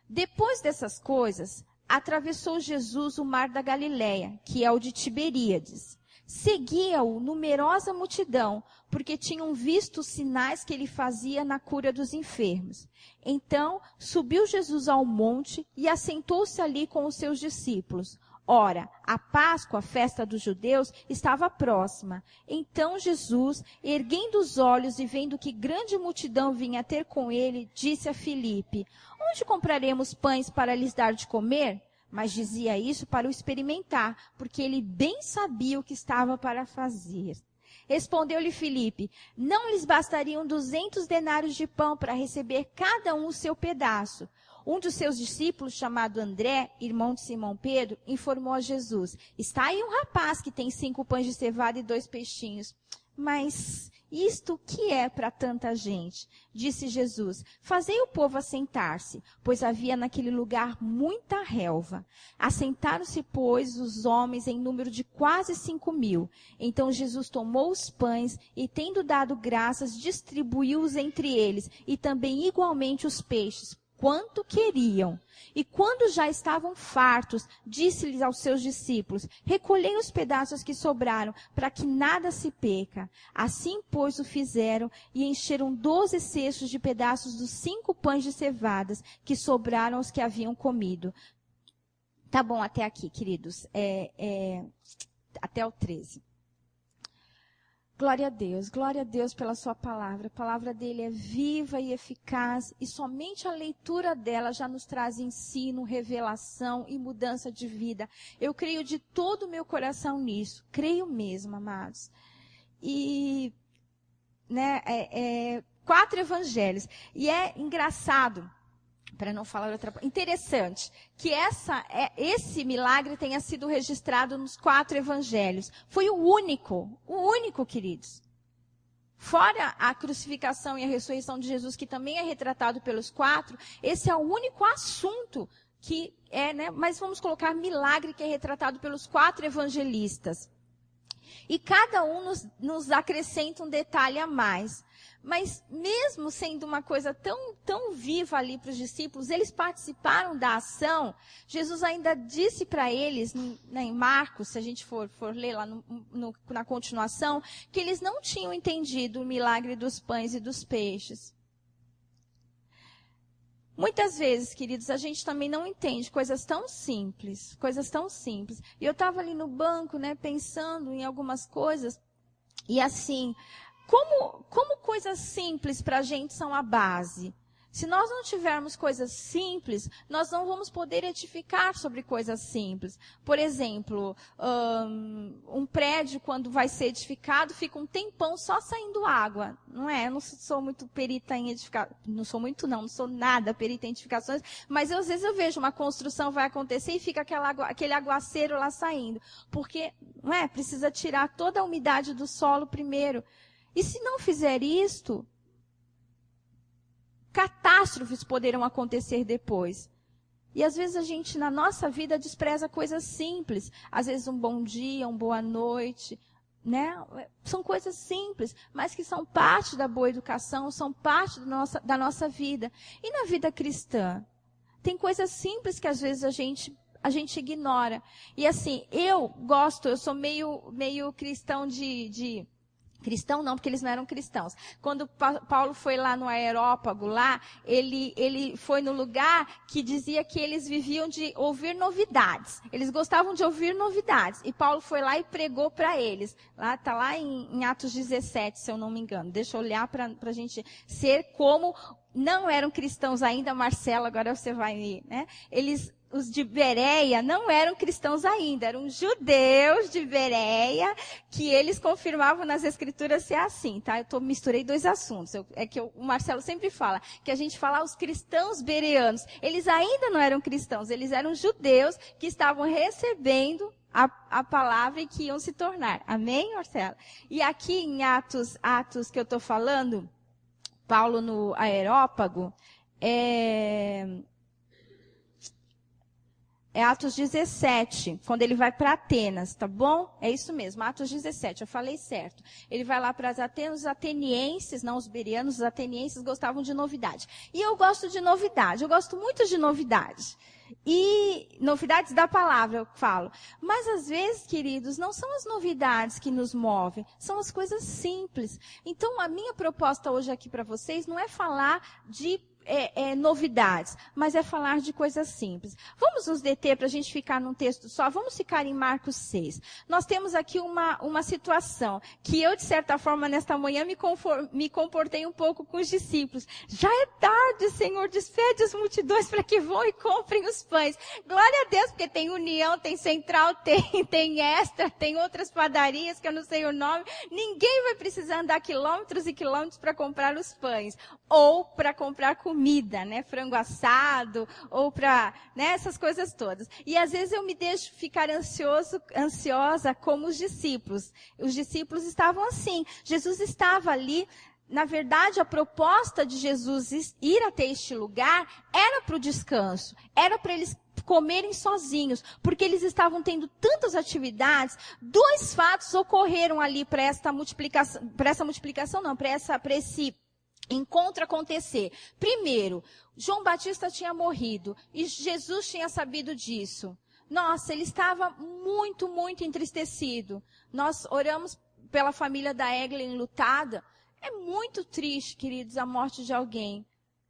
Depois dessas coisas, atravessou Jesus o mar da Galileia, que é o de Tiberíades. Seguia-o numerosa multidão, porque tinham visto os sinais que ele fazia na cura dos enfermos. Então, subiu Jesus ao monte e assentou-se ali com os seus discípulos. Ora, a Páscoa, a festa dos judeus, estava próxima. Então Jesus, erguendo os olhos e vendo que grande multidão vinha ter com ele, disse a Filipe: onde compraremos pães para lhes dar de comer? Mas dizia isso para o experimentar, porque ele bem sabia o que estava para fazer. Respondeu-lhe Filipe: não lhes bastariam 200 denários de pão para receber cada um o seu pedaço. Um dos seus discípulos, chamado André, irmão de Simão Pedro, informou a Jesus: está aí um rapaz que tem 5 pães de cevada e 2 peixinhos. Mas isto que é para tanta gente? Disse Jesus: fazei o povo assentar-se, pois havia naquele lugar muita relva. Assentaram-se, pois, os homens em número de quase 5.000. Então Jesus tomou os pães e, tendo dado graças, distribuiu-os entre eles, e também igualmente os peixes, quanto queriam. E quando já estavam fartos, disse-lhes aos seus discípulos: recolhei os pedaços que sobraram, para que nada se perca. Assim, pois, o fizeram, e encheram 12 cestos de pedaços dos 5 pães de cevadas, que sobraram aos que haviam comido. Tá bom até aqui, queridos. Até o 13. Glória a Deus pela sua palavra. A palavra dele é viva e eficaz e somente a leitura dela já nos traz ensino, revelação e mudança de vida. Eu creio de todo o meu coração nisso. Creio mesmo, amados. E, 4 evangelhos. E é engraçado, para não falar outra coisa, interessante, que esse milagre tenha sido registrado nos 4 evangelhos. Foi o único, queridos. Fora a crucificação e a ressurreição de Jesus, que também é retratado pelos 4, esse é o único assunto que mas vamos colocar milagre que é retratado pelos 4 evangelistas. E cada um nos acrescenta um detalhe a mais. Mas mesmo sendo uma coisa tão viva ali para os discípulos, eles participaram da ação. Jesus ainda disse para eles, em Marcos, se a gente for ler lá na continuação, que eles não tinham entendido o milagre dos pães e dos peixes. Muitas vezes, queridos, a gente também não entende coisas tão simples. E eu estava ali no banco, pensando em algumas coisas, e assim, como coisas simples para a gente são a base. Se nós não tivermos coisas simples, nós não vamos poder edificar sobre coisas simples. Por exemplo, um prédio, quando vai ser edificado, fica um tempão só saindo água. Não é? Eu não sou muito perita em edificar. Não sou nada perita em edificações. Mas às vezes eu vejo uma construção vai acontecer e fica aquele aguaceiro lá saindo. Porque, precisa tirar toda a umidade do solo primeiro. E se não fizer isto, catástrofes poderão acontecer depois. E às vezes a gente, na nossa vida, despreza coisas simples. Às vezes um bom dia, uma boa noite, São coisas simples, mas que são parte da boa educação, são parte da nossa vida. E na vida cristã, tem coisas simples que às vezes a gente ignora. E assim, eu sou meio cristão Cristão não, porque eles não eram cristãos. Quando Paulo foi lá no Areópago, ele foi no lugar que dizia que eles viviam de ouvir novidades. Eles gostavam de ouvir novidades. E Paulo foi lá e pregou para eles. Está lá em Atos 17, se eu não me engano. Deixa eu olhar para a gente ser como não eram cristãos ainda, Marcelo, agora você vai ver, Os de Bereia não eram cristãos ainda, eram judeus de Bereia, que eles confirmavam nas escrituras ser assim, tá? Eu misturei 2 assuntos. O Marcelo sempre fala, que a gente fala os cristãos bereanos. Eles ainda não eram cristãos, eles eram judeus que estavam recebendo a palavra e que iam se tornar. Amém, Marcelo? E aqui em Atos que eu estou falando, Paulo no Areópago, é Atos 17, quando ele vai para Atenas, tá bom? É isso mesmo, Atos 17, eu falei certo. Ele vai lá para as Atenas, os atenienses, não os bereanos, os atenienses gostavam de novidade. E eu gosto de novidade, eu gosto muito de novidade. E novidades da palavra, eu falo. Mas às vezes, queridos, não são as novidades que nos movem, são as coisas simples. Então, a minha proposta hoje aqui para vocês não é falar de novidades, mas é falar de coisas simples. Vamos nos deter para a gente ficar num texto só. Vamos ficar em Marcos 6. Nós temos aqui uma situação que eu, de certa forma, nesta manhã me comportei um pouco com os discípulos. Já é tarde, Senhor, despede as multidões para que vão e comprem os pães. Glória a Deus, porque tem União, tem Central, tem Extra, tem outras padarias que eu não sei o nome. Ninguém vai precisar andar quilômetros e quilômetros para comprar os pães. Ou para comprar comida, frango assado, ou para, essas coisas todas. E às vezes eu me deixo ficar ansiosa como os discípulos. Os discípulos estavam assim. Jesus estava ali. Na verdade, a proposta de Jesus ir até este lugar era para o descanso. Era para eles comerem sozinhos, porque eles estavam tendo tantas atividades. 2 fatos ocorreram ali para essa esse encontro acontecer. Primeiro, João Batista tinha morrido e Jesus tinha sabido disso. Nossa, ele estava muito, muito entristecido. Nós oramos pela família da Egla enlutada. É muito triste, queridos, a morte de alguém.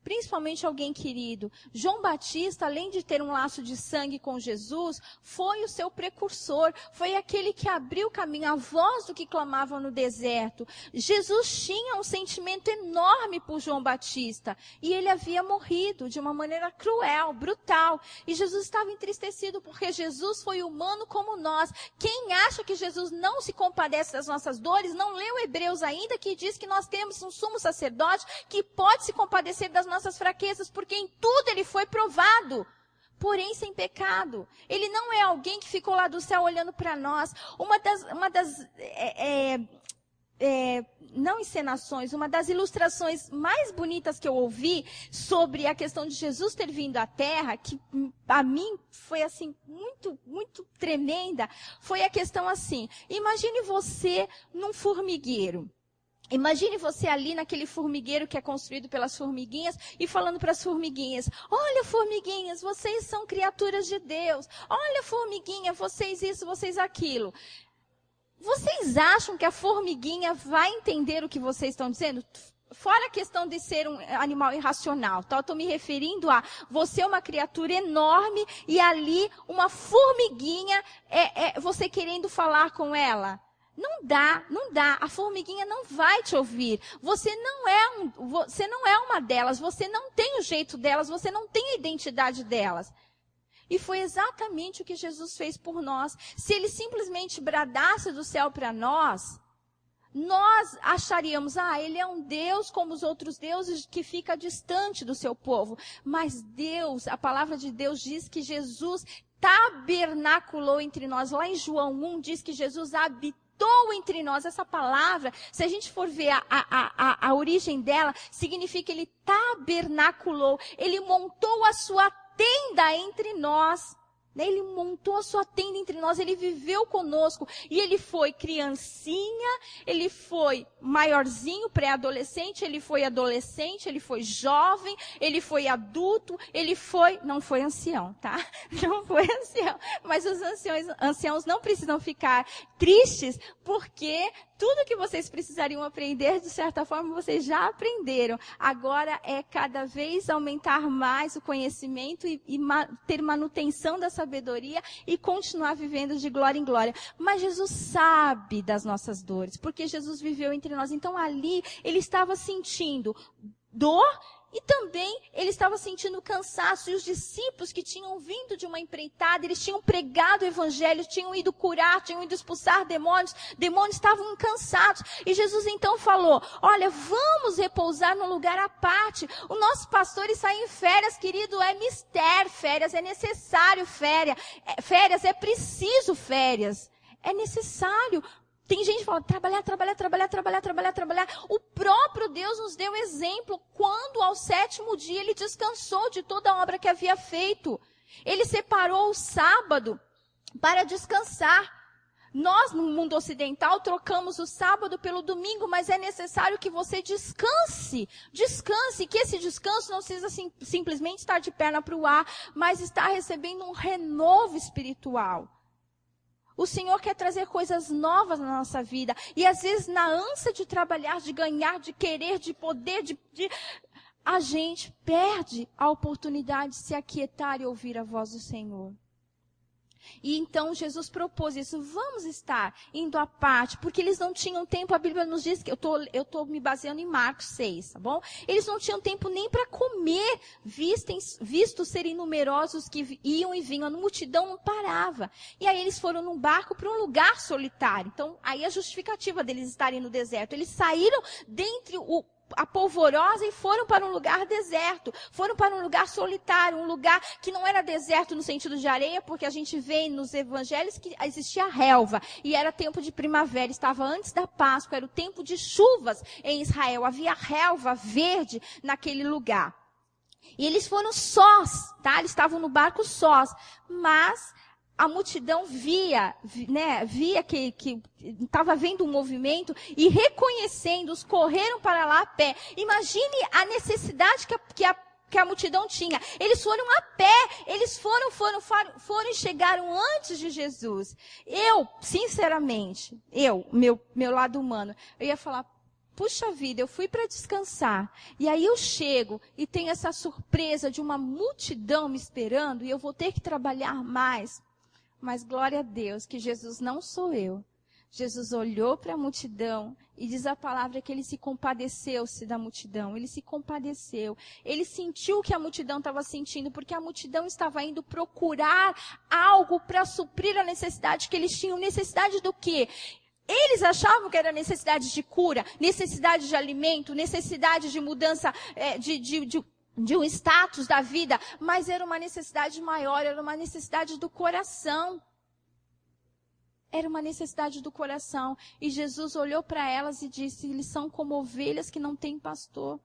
principalmente alguém querido. João Batista, além de ter um laço de sangue com Jesus, foi o seu precursor, foi aquele que abriu o caminho, a voz do que clamava no deserto. Jesus tinha um sentimento enorme por João Batista, e ele havia morrido de uma maneira cruel, brutal, e Jesus estava entristecido porque Jesus foi humano como nós. Quem acha que Jesus não se compadece das nossas dores, não leu Hebreus ainda, que diz que nós temos um sumo sacerdote que pode se compadecer das nossas fraquezas, porque em tudo ele foi provado, porém sem pecado. Ele não é alguém que ficou lá do céu olhando para nós. Uma das não encenações, uma das ilustrações mais bonitas que eu ouvi sobre a questão de Jesus ter vindo à Terra, que a mim foi assim muito, muito tremenda, foi a questão assim: imagine você num formigueiro. Imagine você ali naquele formigueiro que é construído pelas formiguinhas e falando para as formiguinhas: olha, formiguinhas, vocês são criaturas de Deus. Olha, formiguinha, vocês isso, vocês aquilo. Vocês acham que a formiguinha vai entender o que vocês estão dizendo? Fora a questão de ser um animal irracional, tá? Eu estou me referindo a você é uma criatura enorme e ali uma formiguinha, você querendo falar com ela. Não dá. A formiguinha não vai te ouvir. Você não é uma delas, você não tem o jeito delas, você não tem a identidade delas. E foi exatamente o que Jesus fez por nós. Se ele simplesmente bradasse do céu para nós acharíamos, ele é um Deus como os outros deuses que fica distante do seu povo. Mas Deus, a palavra de Deus diz que Jesus tabernaculou entre nós. Lá em João 1 diz que Jesus habitou entre nós. Essa palavra, se a gente for ver a origem dela, significa ele tabernaculou. Ele montou a sua tenda entre nós. Ele montou a sua tenda entre nós, ele viveu conosco. E ele foi criancinha, ele foi maiorzinho, pré-adolescente, ele foi adolescente, ele foi jovem, ele foi adulto, não foi ancião, tá? Não foi ancião. Mas os anciãos não precisam ficar tristes, porque tudo que vocês precisariam aprender, de certa forma, vocês já aprenderam. Agora é cada vez aumentar mais o conhecimento e ter manutenção da sabedoria e continuar vivendo de glória em glória. Mas Jesus sabe das nossas dores, porque Jesus viveu entre nós. Então ali ele estava sentindo dor e também ele estava sentindo cansaço. E os discípulos que tinham vindo de uma empreitada, eles tinham pregado o evangelho, tinham ido curar, tinham ido expulsar demônios estavam cansados. E Jesus então falou: olha, vamos repousar num lugar à parte. O nosso pastor está em férias, querido, é mistério férias, é necessário férias, é preciso férias, é necessário. Tem gente que fala, trabalhar. O próprio Deus nos deu exemplo quando ao 7º dia ele descansou de toda a obra que havia feito. Ele separou o sábado para descansar. Nós, no mundo ocidental, trocamos o sábado pelo domingo, mas é necessário que você descanse. Descanse, que esse descanso não precisa simplesmente estar de perna para o ar, mas estar recebendo um renovo espiritual. O Senhor quer trazer coisas novas na nossa vida. E às vezes na ânsia de trabalhar, de ganhar, de querer, de poder, a gente perde a oportunidade de se aquietar e ouvir a voz do Senhor. E então Jesus propôs isso, vamos estar indo à parte, porque eles não tinham tempo, a Bíblia nos diz que, eu tô me baseando em Marcos 6, tá bom? Eles não tinham tempo nem para comer, vistos serem numerosos que iam e vinham, a multidão não parava. E aí eles foram num barco para um lugar solitário. Então, aí a justificativa deles estarem no deserto, eles saíram dentre a polvorosa e foram para um lugar deserto, foram para um lugar solitário, um lugar que não era deserto no sentido de areia, porque a gente vê nos evangelhos que existia relva, e era tempo de primavera, estava antes da Páscoa, era o tempo de chuvas em Israel, havia relva verde naquele lugar. E eles foram sós, tá? Eles estavam no barco sós, mas a multidão via que estava vendo um movimento e reconhecendo-os, correram para lá a pé. Imagine a necessidade que a multidão tinha. Eles foram a pé, eles foram e chegaram antes de Jesus. Eu, sinceramente, meu lado humano, eu ia falar, puxa vida, eu fui para descansar. E aí eu chego e tenho essa surpresa de uma multidão me esperando e eu vou ter que trabalhar mais. Mas glória a Deus que Jesus não sou eu. Jesus olhou para a multidão e diz a palavra que ele se compadeceu-se da multidão. Ele se compadeceu. Ele sentiu o que a multidão estava sentindo, porque a multidão estava indo procurar algo para suprir a necessidade que eles tinham. Necessidade do quê? Eles achavam que era necessidade de cura, necessidade de alimento, necessidade de mudança de um status da vida, mas era uma necessidade maior, era uma necessidade do coração. Era uma necessidade do coração. E Jesus olhou para elas e disse, eles são como ovelhas que não têm pastor.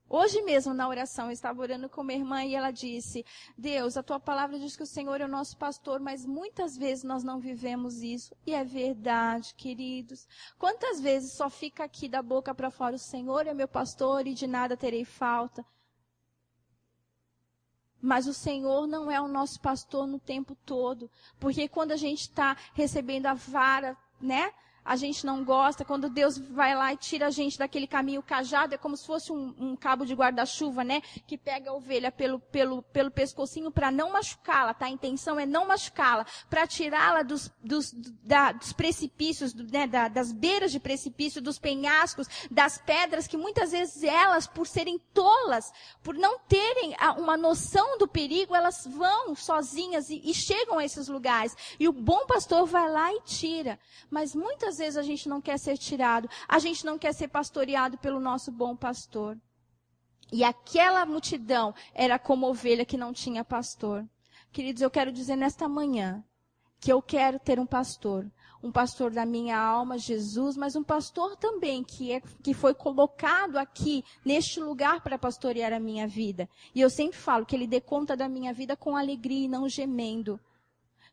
Hoje mesmo, na oração, eu estava orando com minha irmã e ela disse, Deus, a tua palavra diz que o Senhor é o nosso pastor, mas muitas vezes nós não vivemos isso. E é verdade, queridos. Quantas vezes só fica aqui da boca para fora, o Senhor é meu pastor e de nada terei falta. Mas o Senhor não é o nosso pastor no tempo todo. Porque quando a gente está recebendo a vara, né? A gente não gosta. Quando Deus vai lá e tira a gente daquele caminho, o cajado é como se fosse um cabo de guarda-chuva, né? Que pega a ovelha pelo pescocinho para não machucá-la, tá? A intenção é não machucá-la. Para tirá-la dos precipícios, né? Das beiras de precipício, dos penhascos, das pedras, que muitas vezes elas, por serem tolas, por não terem uma noção do perigo, elas vão sozinhas e chegam a esses lugares. E o bom pastor vai lá e tira. Mas muitas vezes a gente não quer ser tirado, a gente não quer ser pastoreado pelo nosso bom pastor. E aquela multidão era como ovelha que não tinha pastor. Queridos, eu quero dizer nesta manhã que eu quero ter um pastor da minha alma, Jesus, mas um pastor também que foi colocado aqui neste lugar para pastorear a minha vida. E eu sempre falo que ele dê conta da minha vida com alegria e não gemendo.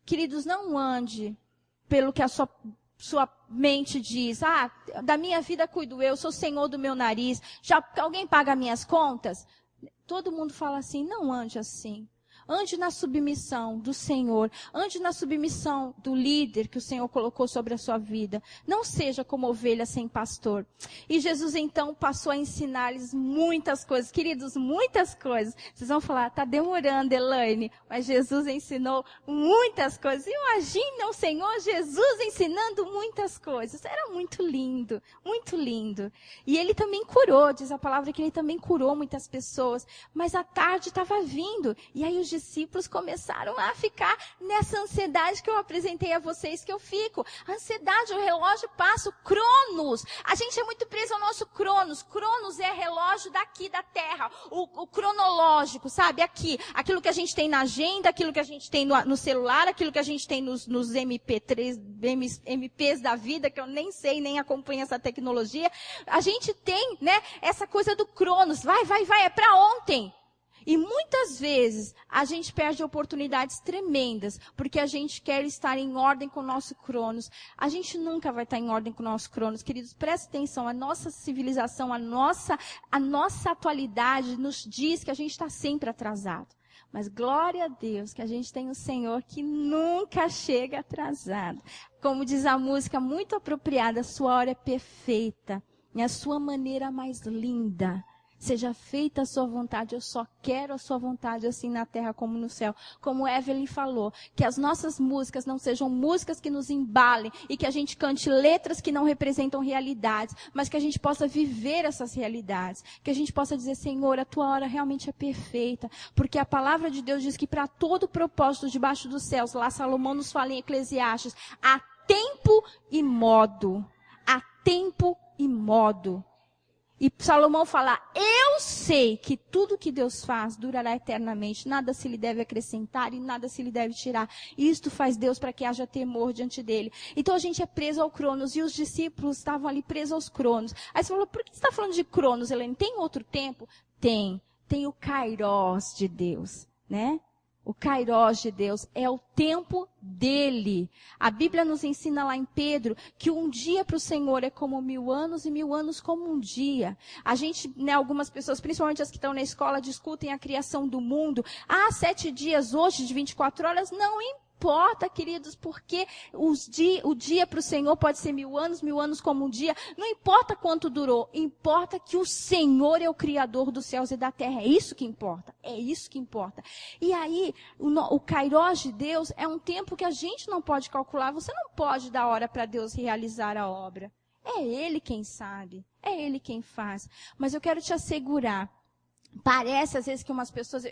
Queridos, não ande pelo que a sua mente diz, da minha vida cuido eu, sou senhor do meu nariz, já alguém paga minhas contas? Todo mundo fala assim, não ande assim. Ande na submissão do Senhor, ande na submissão do líder que o Senhor colocou sobre a sua vida. Não seja como ovelha sem pastor. E Jesus então passou a ensinar-lhes muitas coisas. Queridos, muitas coisas. Vocês vão falar, está demorando, Elaine. Mas Jesus ensinou muitas coisas. Imagina o Senhor Jesus ensinando muitas coisas. Era muito lindo, muito lindo. E ele também curou, diz a palavra que ele também curou muitas pessoas. Mas a tarde estava vindo. E aí os discípulos começaram a ficar nessa ansiedade que eu apresentei a vocês que eu fico. A ansiedade, o relógio passa, o Cronos. A gente é muito preso ao nosso Cronos. Cronos é relógio daqui da Terra. O cronológico, sabe? Aqui. Aquilo que a gente tem na agenda, aquilo que a gente tem no celular, aquilo que a gente tem nos MPs da vida, que eu nem sei, nem acompanho essa tecnologia. A gente tem, né, essa coisa do Cronos. Vai, é para ontem. E muitas vezes a gente perde oportunidades tremendas porque a gente quer estar em ordem com o nosso Cronos. A gente nunca vai estar em ordem com o nosso Cronos. Queridos, preste atenção, a nossa civilização, a nossa atualidade nos diz que a gente está sempre atrasado. Mas glória a Deus que a gente tem um Senhor que nunca chega atrasado. Como diz a música muito apropriada, a sua hora é perfeita e a sua maneira mais linda. Seja feita a sua vontade, eu só quero a sua vontade, assim na terra como no céu. Como Evelyn falou, que as nossas músicas não sejam músicas que nos embalem e que a gente cante letras que não representam realidades, mas que a gente possa viver essas realidades. Que a gente possa dizer, Senhor, a tua hora realmente é perfeita. Porque a palavra de Deus diz que para todo propósito debaixo dos céus, lá Salomão nos fala em Eclesiastes, há tempo e modo. Há tempo e modo. E Salomão fala, eu sei que tudo que Deus faz durará eternamente, nada se lhe deve acrescentar e nada se lhe deve tirar. Isto faz Deus para que haja temor diante dele. Então a gente é preso ao Cronos e os discípulos estavam ali presos aos Cronos. Aí você falou, por que você está falando de Cronos, Helene? Tem outro tempo? Tem o Kairos de Deus, né? O Kairos de Deus é o tempo dele. A Bíblia nos ensina lá em Pedro que um dia para o Senhor é como 1000 anos e 1000 anos como um dia. A gente, né, algumas pessoas, principalmente as que estão na escola, discutem a criação do mundo. 7 dias hoje de 24 horas? Não importa. importa, queridos, porque o dia para o Senhor pode ser 1000 anos como um dia. Não importa quanto durou, importa que o Senhor é o Criador dos céus e da terra. É isso que importa, é isso que importa. E aí, o Kairós de Deus é um tempo que a gente não pode calcular. Você não pode dar hora para Deus realizar a obra. É Ele quem sabe, é Ele quem faz. Mas eu quero te assegurar, parece às vezes que umas pessoas,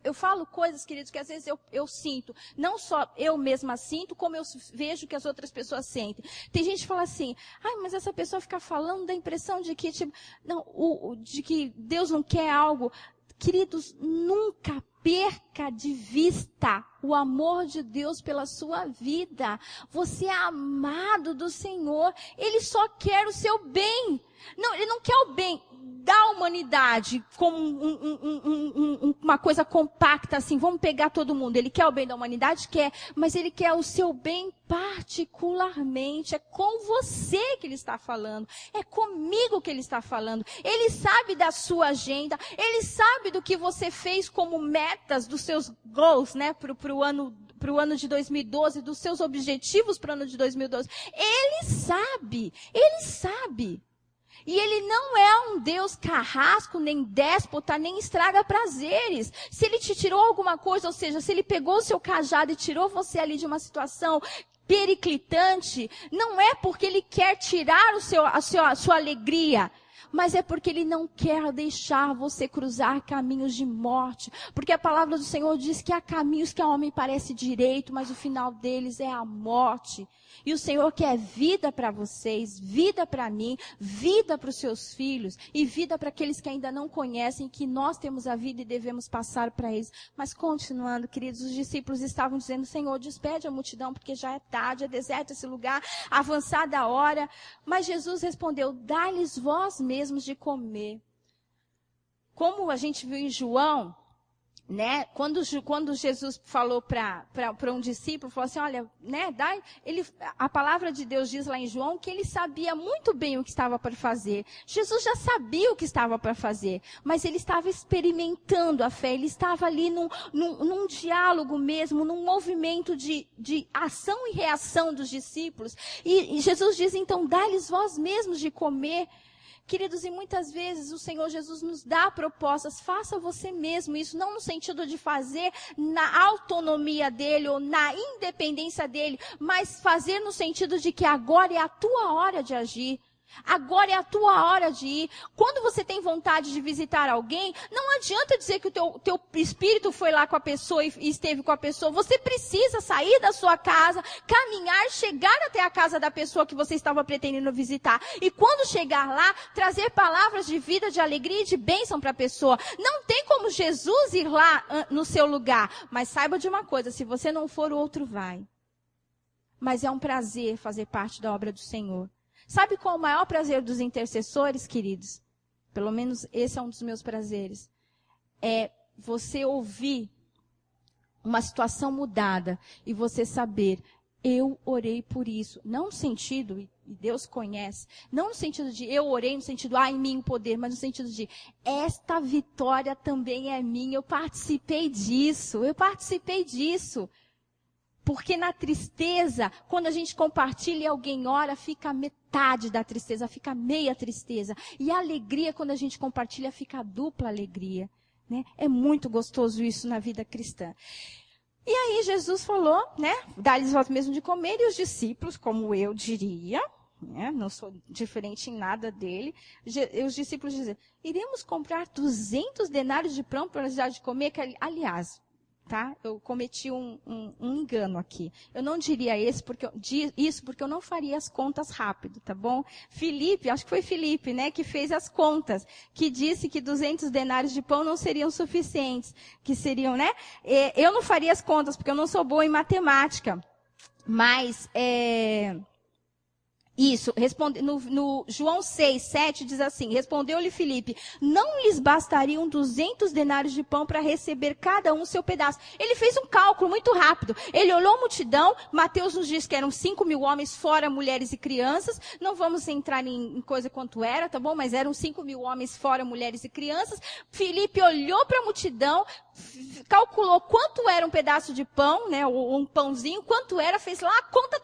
eu falo coisas, queridos, que às vezes eu sinto, não só eu mesma sinto, como eu vejo que as outras pessoas sentem. Tem gente que fala assim, mas essa pessoa fica falando da impressão de que, de que Deus não quer algo. Queridos, nunca perca de vista o amor de Deus pela sua vida. Você é amado do Senhor. Ele só quer o seu bem. Não, Ele não quer o bem da humanidade como uma coisa compacta assim. Vamos pegar todo mundo. Ele quer o bem da humanidade? Quer. Mas Ele quer o seu bem particularmente. É com você que Ele está falando. É comigo que Ele está falando. Ele sabe da sua agenda. Ele sabe do que você fez como metas dos seus goals, né? Para o ano de 2012, dos seus objetivos para o ano de 2012. Ele sabe. Ele sabe. E Ele não é um Deus carrasco, nem déspota, nem estraga prazeres. Se Ele te tirou alguma coisa, ou seja, se Ele pegou o seu cajado e tirou você ali de uma situação periclitante, não é porque Ele quer tirar a sua alegria, mas é porque Ele não quer deixar você cruzar caminhos de morte. Porque a palavra do Senhor diz que há caminhos que ao homem parece direito, mas o final deles é a morte. E o Senhor quer vida para vocês, vida para mim, vida para os seus filhos e vida para aqueles que ainda não conhecem, que nós temos a vida e devemos passar para eles. Mas continuando, queridos, os discípulos estavam dizendo, Senhor, despede a multidão porque já é tarde, é deserto esse lugar, avançada a hora. Mas Jesus respondeu, dá-lhes vós mesmos de comer. Como a gente viu em João, né? Quando Jesus falou para um discípulo, falou assim, olha, né, a palavra de Deus diz lá em João que ele sabia muito bem o que estava para fazer. Jesus já sabia o que estava para fazer, mas ele estava experimentando a fé, ele estava ali num diálogo mesmo, num movimento de ação e reação dos discípulos. E Jesus diz, então, dá-lhes vós mesmos de comer. Queridos, e muitas vezes o Senhor Jesus nos dá propostas, faça você mesmo isso, não no sentido de fazer na autonomia dele ou na independência dele, mas fazer no sentido de que agora é a tua hora de agir. Agora é a tua hora de ir. Quando você tem vontade de visitar alguém, não adianta dizer que o teu espírito foi lá com a pessoa e esteve com a pessoa. Você precisa sair da sua casa, caminhar, chegar até a casa da pessoa que você estava pretendendo visitar. E quando chegar lá, trazer palavras de vida, de alegria e de bênção para a pessoa. Não tem como Jesus ir lá no seu lugar. Mas saiba de uma coisa, se você não for, o outro vai. Mas é um prazer fazer parte da obra do Senhor. Sabe qual é o maior prazer dos intercessores, queridos? Pelo menos esse é um dos meus prazeres. É você ouvir uma situação mudada e você saber, eu orei por isso. Não no sentido, e Deus conhece, não no sentido de eu orei, no sentido, em mim o poder, mas no sentido de, esta vitória também é minha, eu participei disso. Porque na tristeza, quando a gente compartilha e alguém ora, fica a metade da tristeza, fica meia tristeza. E a alegria, quando a gente compartilha, fica a dupla alegria. Né? É muito gostoso isso na vida cristã. E aí Jesus falou, né? Dá-lhes vós mesmo de comer, e os discípulos, como eu diria, né? Não sou diferente em nada dele, os discípulos dizem, iremos comprar 200 denários de pão para nos dar de comer, que, aliás, tá? Eu cometi um engano aqui. Eu não diria isso porque eu não faria as contas rápido, tá bom? Filipe, acho que foi Filipe, né, que fez as contas, que disse que 200 denários de pão não seriam suficientes, que seriam, né? Eu não faria as contas porque eu não sou boa em matemática, mas Isso, no João 6, 7 diz assim, respondeu-lhe Filipe, não lhes bastariam 200 denários de pão para receber cada um seu pedaço. Ele fez um cálculo muito rápido. Ele olhou a multidão, Mateus nos diz que eram 5.000 homens, fora mulheres e crianças. Não vamos entrar em coisa quanto era, tá bom? Mas eram 5.000 homens, fora mulheres e crianças. Filipe olhou para a multidão, calculou quanto era um pedaço de pão, né? Um pãozinho, quanto era, fez lá a conta,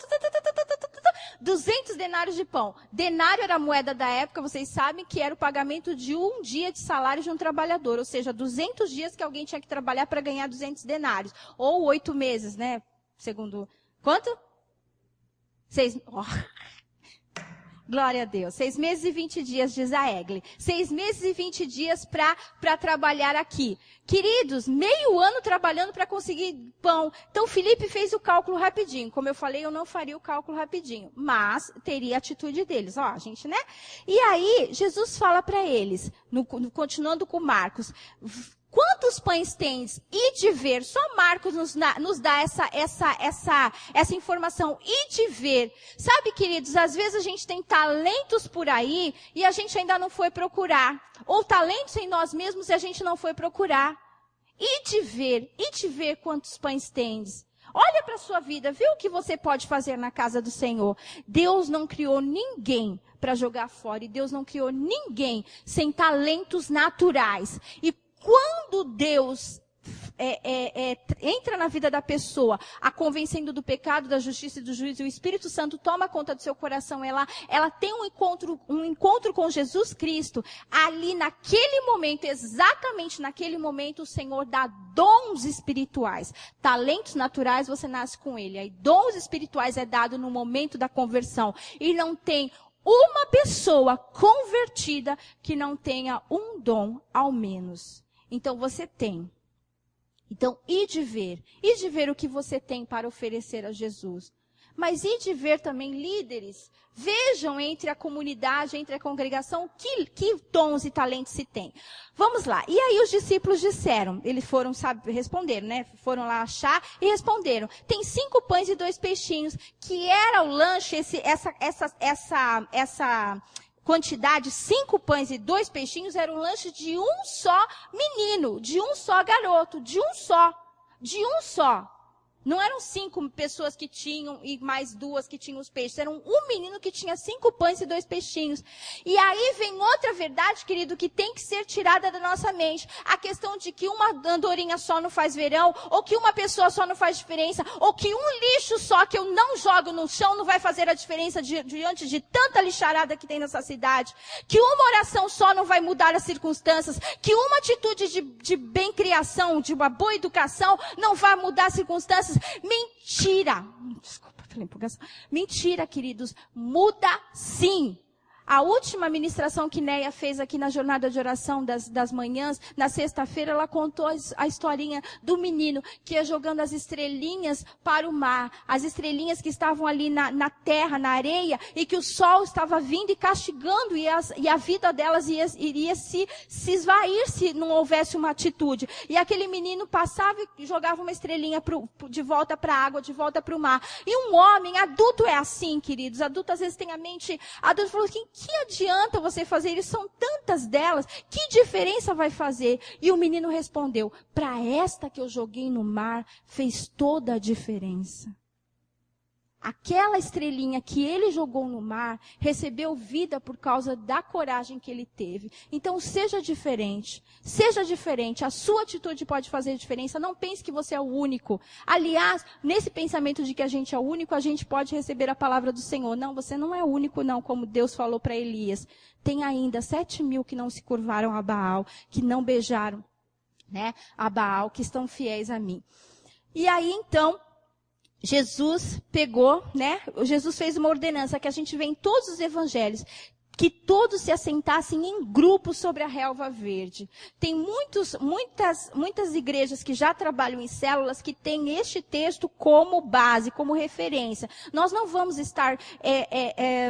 200 denários de pão. Denário era a moeda da época, vocês sabem que era o pagamento de um dia de salário de um trabalhador. Ou seja, 200 dias que alguém tinha que trabalhar para ganhar 200 denários. Ou 8 meses, né? Segundo... Quanto? 6... Oh. Glória a Deus. 6 meses e 20 dias, diz a Egli. 6 meses e 20 dias para trabalhar aqui. Queridos, meio ano trabalhando para conseguir pão. Então, Filipe fez o cálculo rapidinho. Como eu falei, eu não faria o cálculo rapidinho. Mas, teria a atitude deles. Ó, gente, né? E aí, Jesus fala para eles, continuando com Marcos... Quantos pães tens? E de ver. Só Marcos nos dá essa informação. E de ver. Sabe, queridos, às vezes a gente tem talentos por aí e a gente ainda não foi procurar. Ou talentos em nós mesmos e a gente não foi procurar. E de ver quantos pães tens. Olha para a sua vida, vê o que você pode fazer na casa do Senhor. Deus não criou ninguém para jogar fora. E Deus não criou ninguém sem talentos naturais. E quando Deus entra na vida da pessoa, a convencendo do pecado, da justiça e do juízo, e o Espírito Santo toma conta do seu coração, ela tem um encontro com Jesus Cristo, ali naquele momento, exatamente naquele momento, o Senhor dá dons espirituais. Talentos naturais, você nasce com ele. Aí, dons espirituais é dado no momento da conversão. E não tem uma pessoa convertida que não tenha um dom ao menos. Então, você tem. Então, e de ver o que você tem para oferecer a Jesus. Mas e de ver também líderes. Vejam entre a comunidade, entre a congregação, que dons e talentos se tem. Vamos lá. E aí os discípulos disseram, eles foram, responderam, né? Foram lá achar e responderam. Tem 5 pães e 2 peixinhos, que era o lanche, essa quantidade, 5 pães e 2 peixinhos, era um lanche de um só menino, de um só garoto, de um só. Não eram 5 pessoas que tinham e mais 2 que tinham os peixes. Era um menino que tinha 5 pães e 2 peixinhos. E aí vem outra verdade, querido, que tem que ser tirada da nossa mente. A questão de que uma andorinha só não faz verão, ou que uma pessoa só não faz diferença, ou que um lixo só que eu não jogo no chão não vai fazer a diferença diante de tanta lixarada que tem nessa cidade. Que uma oração só não vai mudar as circunstâncias. Que uma atitude de bem-criação, de uma boa educação, não vai mudar as circunstâncias. Mentira. Desculpa pela empolgação. Mentira, queridos. Muda sim. A última ministração que Neia fez aqui na jornada de oração das manhãs, na sexta-feira, ela contou a historinha do menino que ia jogando as estrelinhas para o mar. As estrelinhas que estavam ali na terra, na areia, e que o sol estava vindo e castigando, e a vida delas iria se esvair se não houvesse uma atitude. E aquele menino passava e jogava uma estrelinha de volta para a água, de volta para o mar. E um homem, adulto é assim, queridos. Adulto às vezes tem a mente... Adulto falou assim, que adianta você fazer isso? São tantas delas. Que diferença vai fazer? E o menino respondeu, para esta que eu joguei no mar, fez toda a diferença. Aquela estrelinha que ele jogou no mar, recebeu vida por causa da coragem que ele teve. Então, seja diferente. Seja diferente. A sua atitude pode fazer diferença. Não pense que você é o único. Aliás, nesse pensamento de que a gente é o único, a gente pode receber a palavra do Senhor. Não, você não é o único, não, como Deus falou para Elias. Tem ainda 7.000 que não se curvaram a Baal, que não beijaram, né, a Baal, que estão fiéis a mim. E aí, então... Jesus pegou, né? Jesus fez uma ordenança que a gente vê em todos os evangelhos. que todos se assentassem em grupos sobre a relva verde. Tem muitas igrejas que já trabalham em células que têm este texto como base, como referência. Nós não vamos estar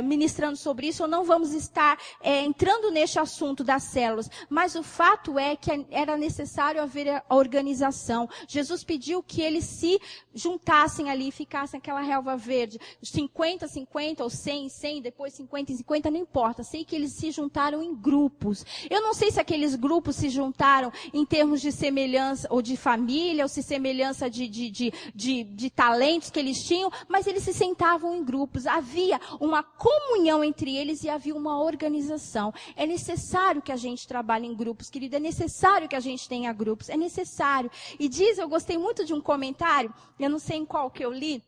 ministrando sobre isso, ou não vamos estar entrando neste assunto das células, mas o fato é que era necessário haver a organização. Jesus pediu que eles se juntassem ali, ficassem aquela relva verde, 50, 50, ou 100, 100, depois 50 e 50, não importa. Sei que eles se juntaram em grupos. Eu não sei se aqueles grupos se juntaram em termos de semelhança, ou de família, ou se semelhança de talentos que eles tinham, mas eles se sentavam em grupos. Havia uma comunhão entre eles e havia uma organização. É necessário que a gente trabalhe em grupos, querido. É necessário que a gente tenha grupos. É necessário. E eu gostei muito de um comentário, eu não sei em qual que eu li,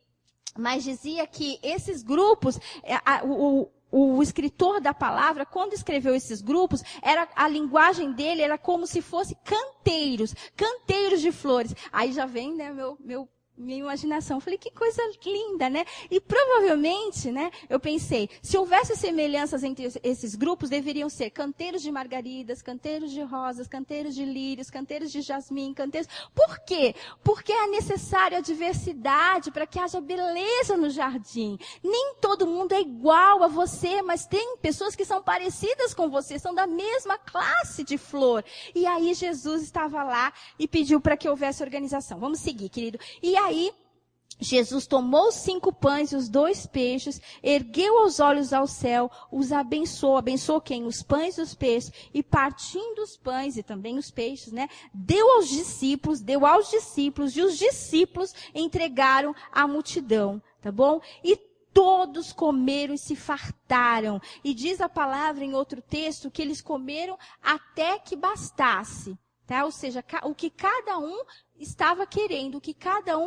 mas dizia que esses grupos, o escritor da palavra, quando escreveu esses grupos, a linguagem dele era como se fosse canteiros de flores. Aí já vem, né, minha imaginação. Falei, que coisa linda, né? E provavelmente, né, eu pensei, se houvesse semelhanças entre esses grupos, deveriam ser canteiros de margaridas, canteiros de rosas, canteiros de lírios, canteiros de jasmim, canteiros... Por quê? Porque é necessário a diversidade para que haja beleza no jardim. Nem todo mundo é igual a você, mas tem pessoas que são parecidas com você, são da mesma classe de flor. E aí Jesus estava lá e pediu para que houvesse organização. Vamos seguir, querido. E aí, Jesus tomou os 5 pães e os 2 peixes, ergueu os olhos ao céu, os abençoou quem? Os pães e os peixes, e partindo os pães e também os peixes, né? Deu aos discípulos, e os discípulos entregaram à multidão, tá bom? E todos comeram e se fartaram. E diz a palavra em outro texto que eles comeram até que bastasse. Tá? Ou seja, o que cada um estava querendo,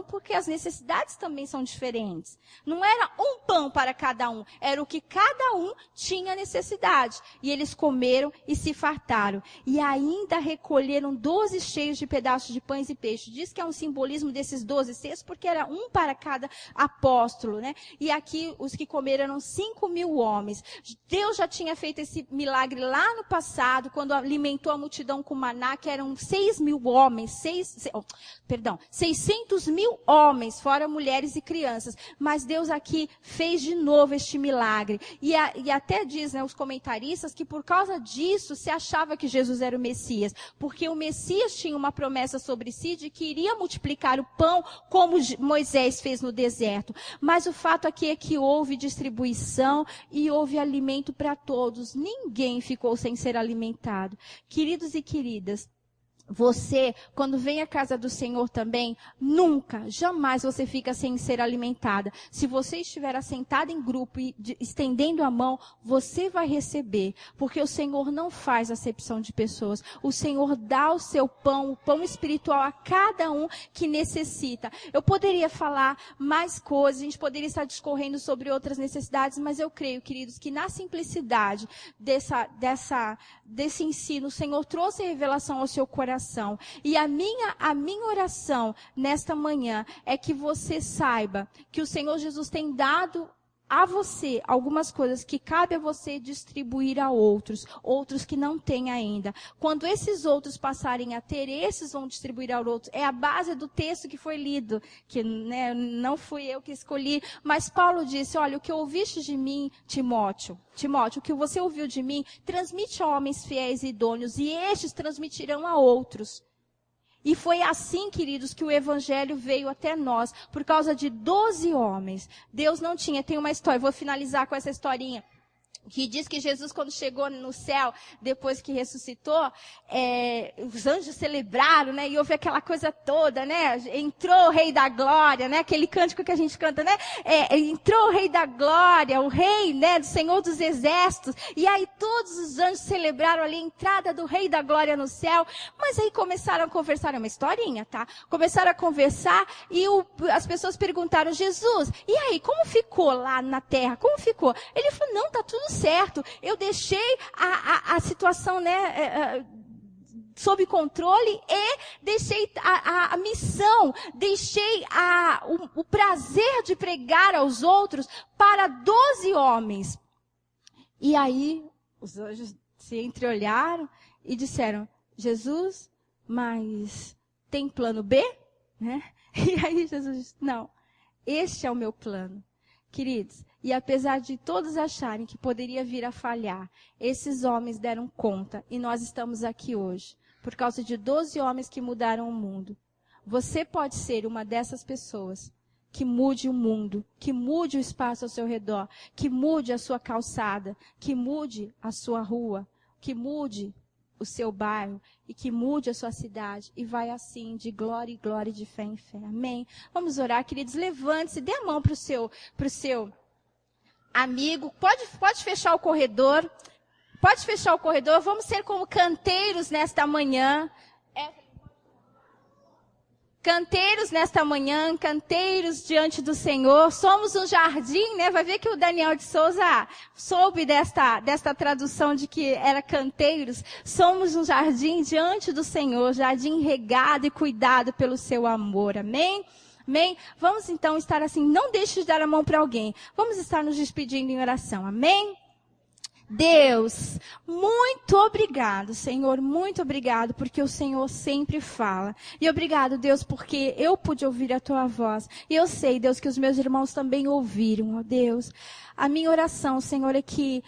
porque as necessidades também são diferentes. Não era um pão para cada um, era o que cada um tinha necessidade. E eles comeram e se fartaram. E ainda recolheram 12 cheios de pedaços de pães e peixes. Diz que é um simbolismo desses 12 cestos, porque era um para cada apóstolo, né? E aqui os que comeram eram 5.000 homens. Deus já tinha feito esse milagre lá no passado, quando alimentou a multidão com maná, que eram 6.000 homens, 600.000 homens, fora mulheres e crianças. Mas Deus aqui fez de novo este milagre. E até diz, né, os comentaristas, que por causa disso se achava que Jesus era o Messias. Porque o Messias tinha uma promessa sobre si de que iria multiplicar o pão como Moisés fez no deserto. Mas o fato aqui é que houve distribuição e houve alimento para todos. Ninguém ficou sem ser alimentado. Queridos e queridas, você, quando vem à casa do Senhor também, nunca, jamais você fica sem ser alimentada. Se você estiver assentada em grupo e estendendo a mão, você vai receber. Porque o Senhor não faz acepção de pessoas. O Senhor dá o seu pão, o pão espiritual a cada um que necessita. Eu poderia falar mais coisas, a gente poderia estar discorrendo sobre outras necessidades, mas eu creio, queridos, que na simplicidade desse ensino, o Senhor trouxe revelação ao seu coração. E a minha oração nesta manhã é que você saiba que o Senhor Jesus tem dado a você algumas coisas que cabe a você distribuir a outros que não têm ainda. Quando esses outros passarem a ter, esses vão distribuir a outros. É a base do texto que foi lido, que, né, não fui eu que escolhi, mas Paulo disse, olha, o que ouviste de mim, Timóteo, o que você ouviu de mim, transmite a homens fiéis e idôneos, e estes transmitirão a outros. E foi assim, queridos, que o evangelho veio até nós, por causa de 12 homens. Deus não tinha, tem uma história, vou finalizar com essa historinha, que diz que Jesus, quando chegou no céu, depois que ressuscitou, os anjos celebraram, né? E houve aquela coisa toda, né? Entrou o Rei da Glória, né? Aquele cântico que a gente canta, né? Entrou o Rei da Glória, o Rei, né? Do Senhor dos Exércitos. E aí todos os anjos celebraram ali a entrada do Rei da Glória no céu. Mas aí começaram a conversar, é uma historinha, tá? Começaram a conversar e as pessoas perguntaram, Jesus, e aí, como ficou lá na terra? Como ficou? Ele falou, não, tá tudo certo, eu deixei a situação, né, sob controle e deixei a missão, deixei o prazer de pregar aos outros para 12 homens. E aí os anjos se entreolharam e disseram, Jesus, mas tem plano B? Né? E aí Jesus disse, não, este é o meu plano. Queridos, e apesar de todos acharem que poderia vir a falhar, esses homens deram conta e nós estamos aqui hoje, por causa de 12 homens que mudaram o mundo. Você pode ser uma dessas pessoas que mude o mundo, que mude o espaço ao seu redor, que mude a sua calçada, que mude a sua rua, que mude o seu bairro e que mude a sua cidade. E vai assim, de glória em glória, de fé em fé. Amém? Vamos orar, queridos. Levante-se, dê a mão para o seu amigo. Pode fechar o corredor. Pode fechar o corredor. Vamos ser como canteiros nesta manhã. Canteiros nesta manhã, canteiros diante do Senhor. Somos um jardim, né? Vai ver que o Daniel de Souza soube desta tradução de que era canteiros. Somos um jardim diante do Senhor, jardim regado e cuidado pelo seu amor. Amém? Amém? Vamos então estar assim, não deixe de dar a mão para alguém. Vamos estar nos despedindo em oração. Amém? Deus, muito obrigado, Senhor, muito obrigado, porque o Senhor sempre fala. E obrigado, Deus, porque eu pude ouvir a Tua voz. E eu sei, Deus, que os meus irmãos também ouviram, ó Deus. A minha oração, Senhor, é que,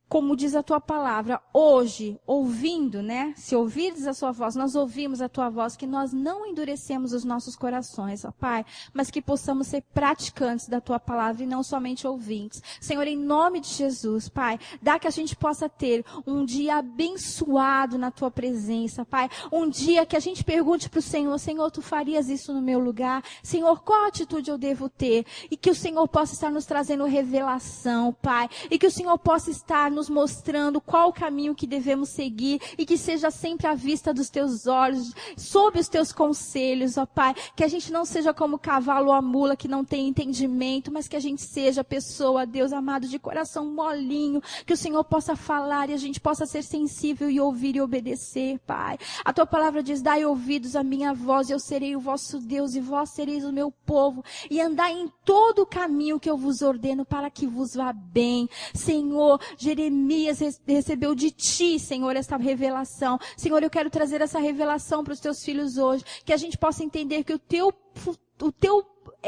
como diz a Tua palavra, hoje, ouvindo, né? Se ouvirdes a Sua voz, nós ouvimos a Tua voz, que nós não endurecemos os nossos corações, ó Pai, mas que possamos ser praticantes da Tua palavra e não somente ouvintes. Senhor, em nome de Jesus, Pai, dá que a gente possa ter um dia abençoado na Tua presença, Pai. Um dia que a gente pergunte para o Senhor, Senhor, Tu farias isso no meu lugar? Senhor, qual atitude eu devo ter? E que o Senhor possa estar nos trazendo revelação, Pai. E que o Senhor possa estar nos mostrando qual o caminho que devemos seguir e que seja sempre à vista dos Teus olhos, sob os Teus conselhos, ó Pai. Que a gente não seja como o cavalo ou a mula que não tem entendimento, mas que a gente seja pessoa, Deus amado, de coração molinho, que o Senhor possa falar e a gente possa ser sensível e ouvir e obedecer, Pai. A Tua palavra diz, dai ouvidos à minha voz, eu serei o vosso Deus e vós sereis o meu povo, e andai em todo o caminho que eu vos ordeno para que vos vá bem. Senhor, Jeremias recebeu de Ti, Senhor, essa revelação. Senhor, eu quero trazer essa revelação para os Teus filhos hoje, que a gente possa entender que o Teu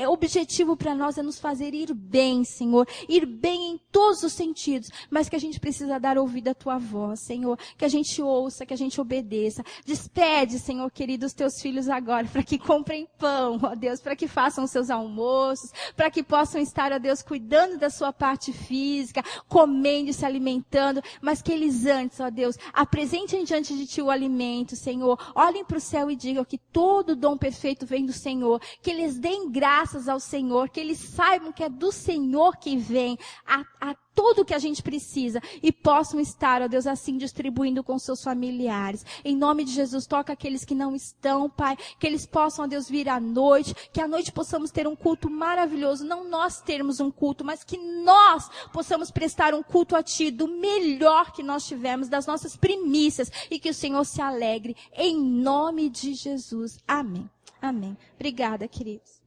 objetivo para nós é nos fazer ir bem, Senhor. Ir bem em todos os sentidos. Mas que a gente precisa dar ouvido à Tua voz, Senhor. Que a gente ouça, que a gente obedeça. Despede, Senhor, querido, os Teus filhos agora, para que comprem pão, ó Deus, para que façam os seus almoços, para que possam estar, ó Deus, cuidando da sua parte física, comendo e se alimentando, mas que eles antes, ó Deus, apresentem diante de Ti o alimento, Senhor. Olhem para o céu e digam que todo dom perfeito vem do Senhor. Que eles deem graças ao Senhor, que eles saibam que é do Senhor que vem a tudo o que a gente precisa e possam estar, ó Deus, assim distribuindo com seus familiares. Em nome de Jesus, toca aqueles que não estão, Pai, que eles possam, ó Deus, vir à noite, que à noite possamos ter um culto maravilhoso, não nós termos um culto, mas que nós possamos prestar um culto a Ti, do melhor que nós tivemos, das nossas primícias, e que o Senhor se alegre, em nome de Jesus. Amém. Amém. Obrigada, queridos.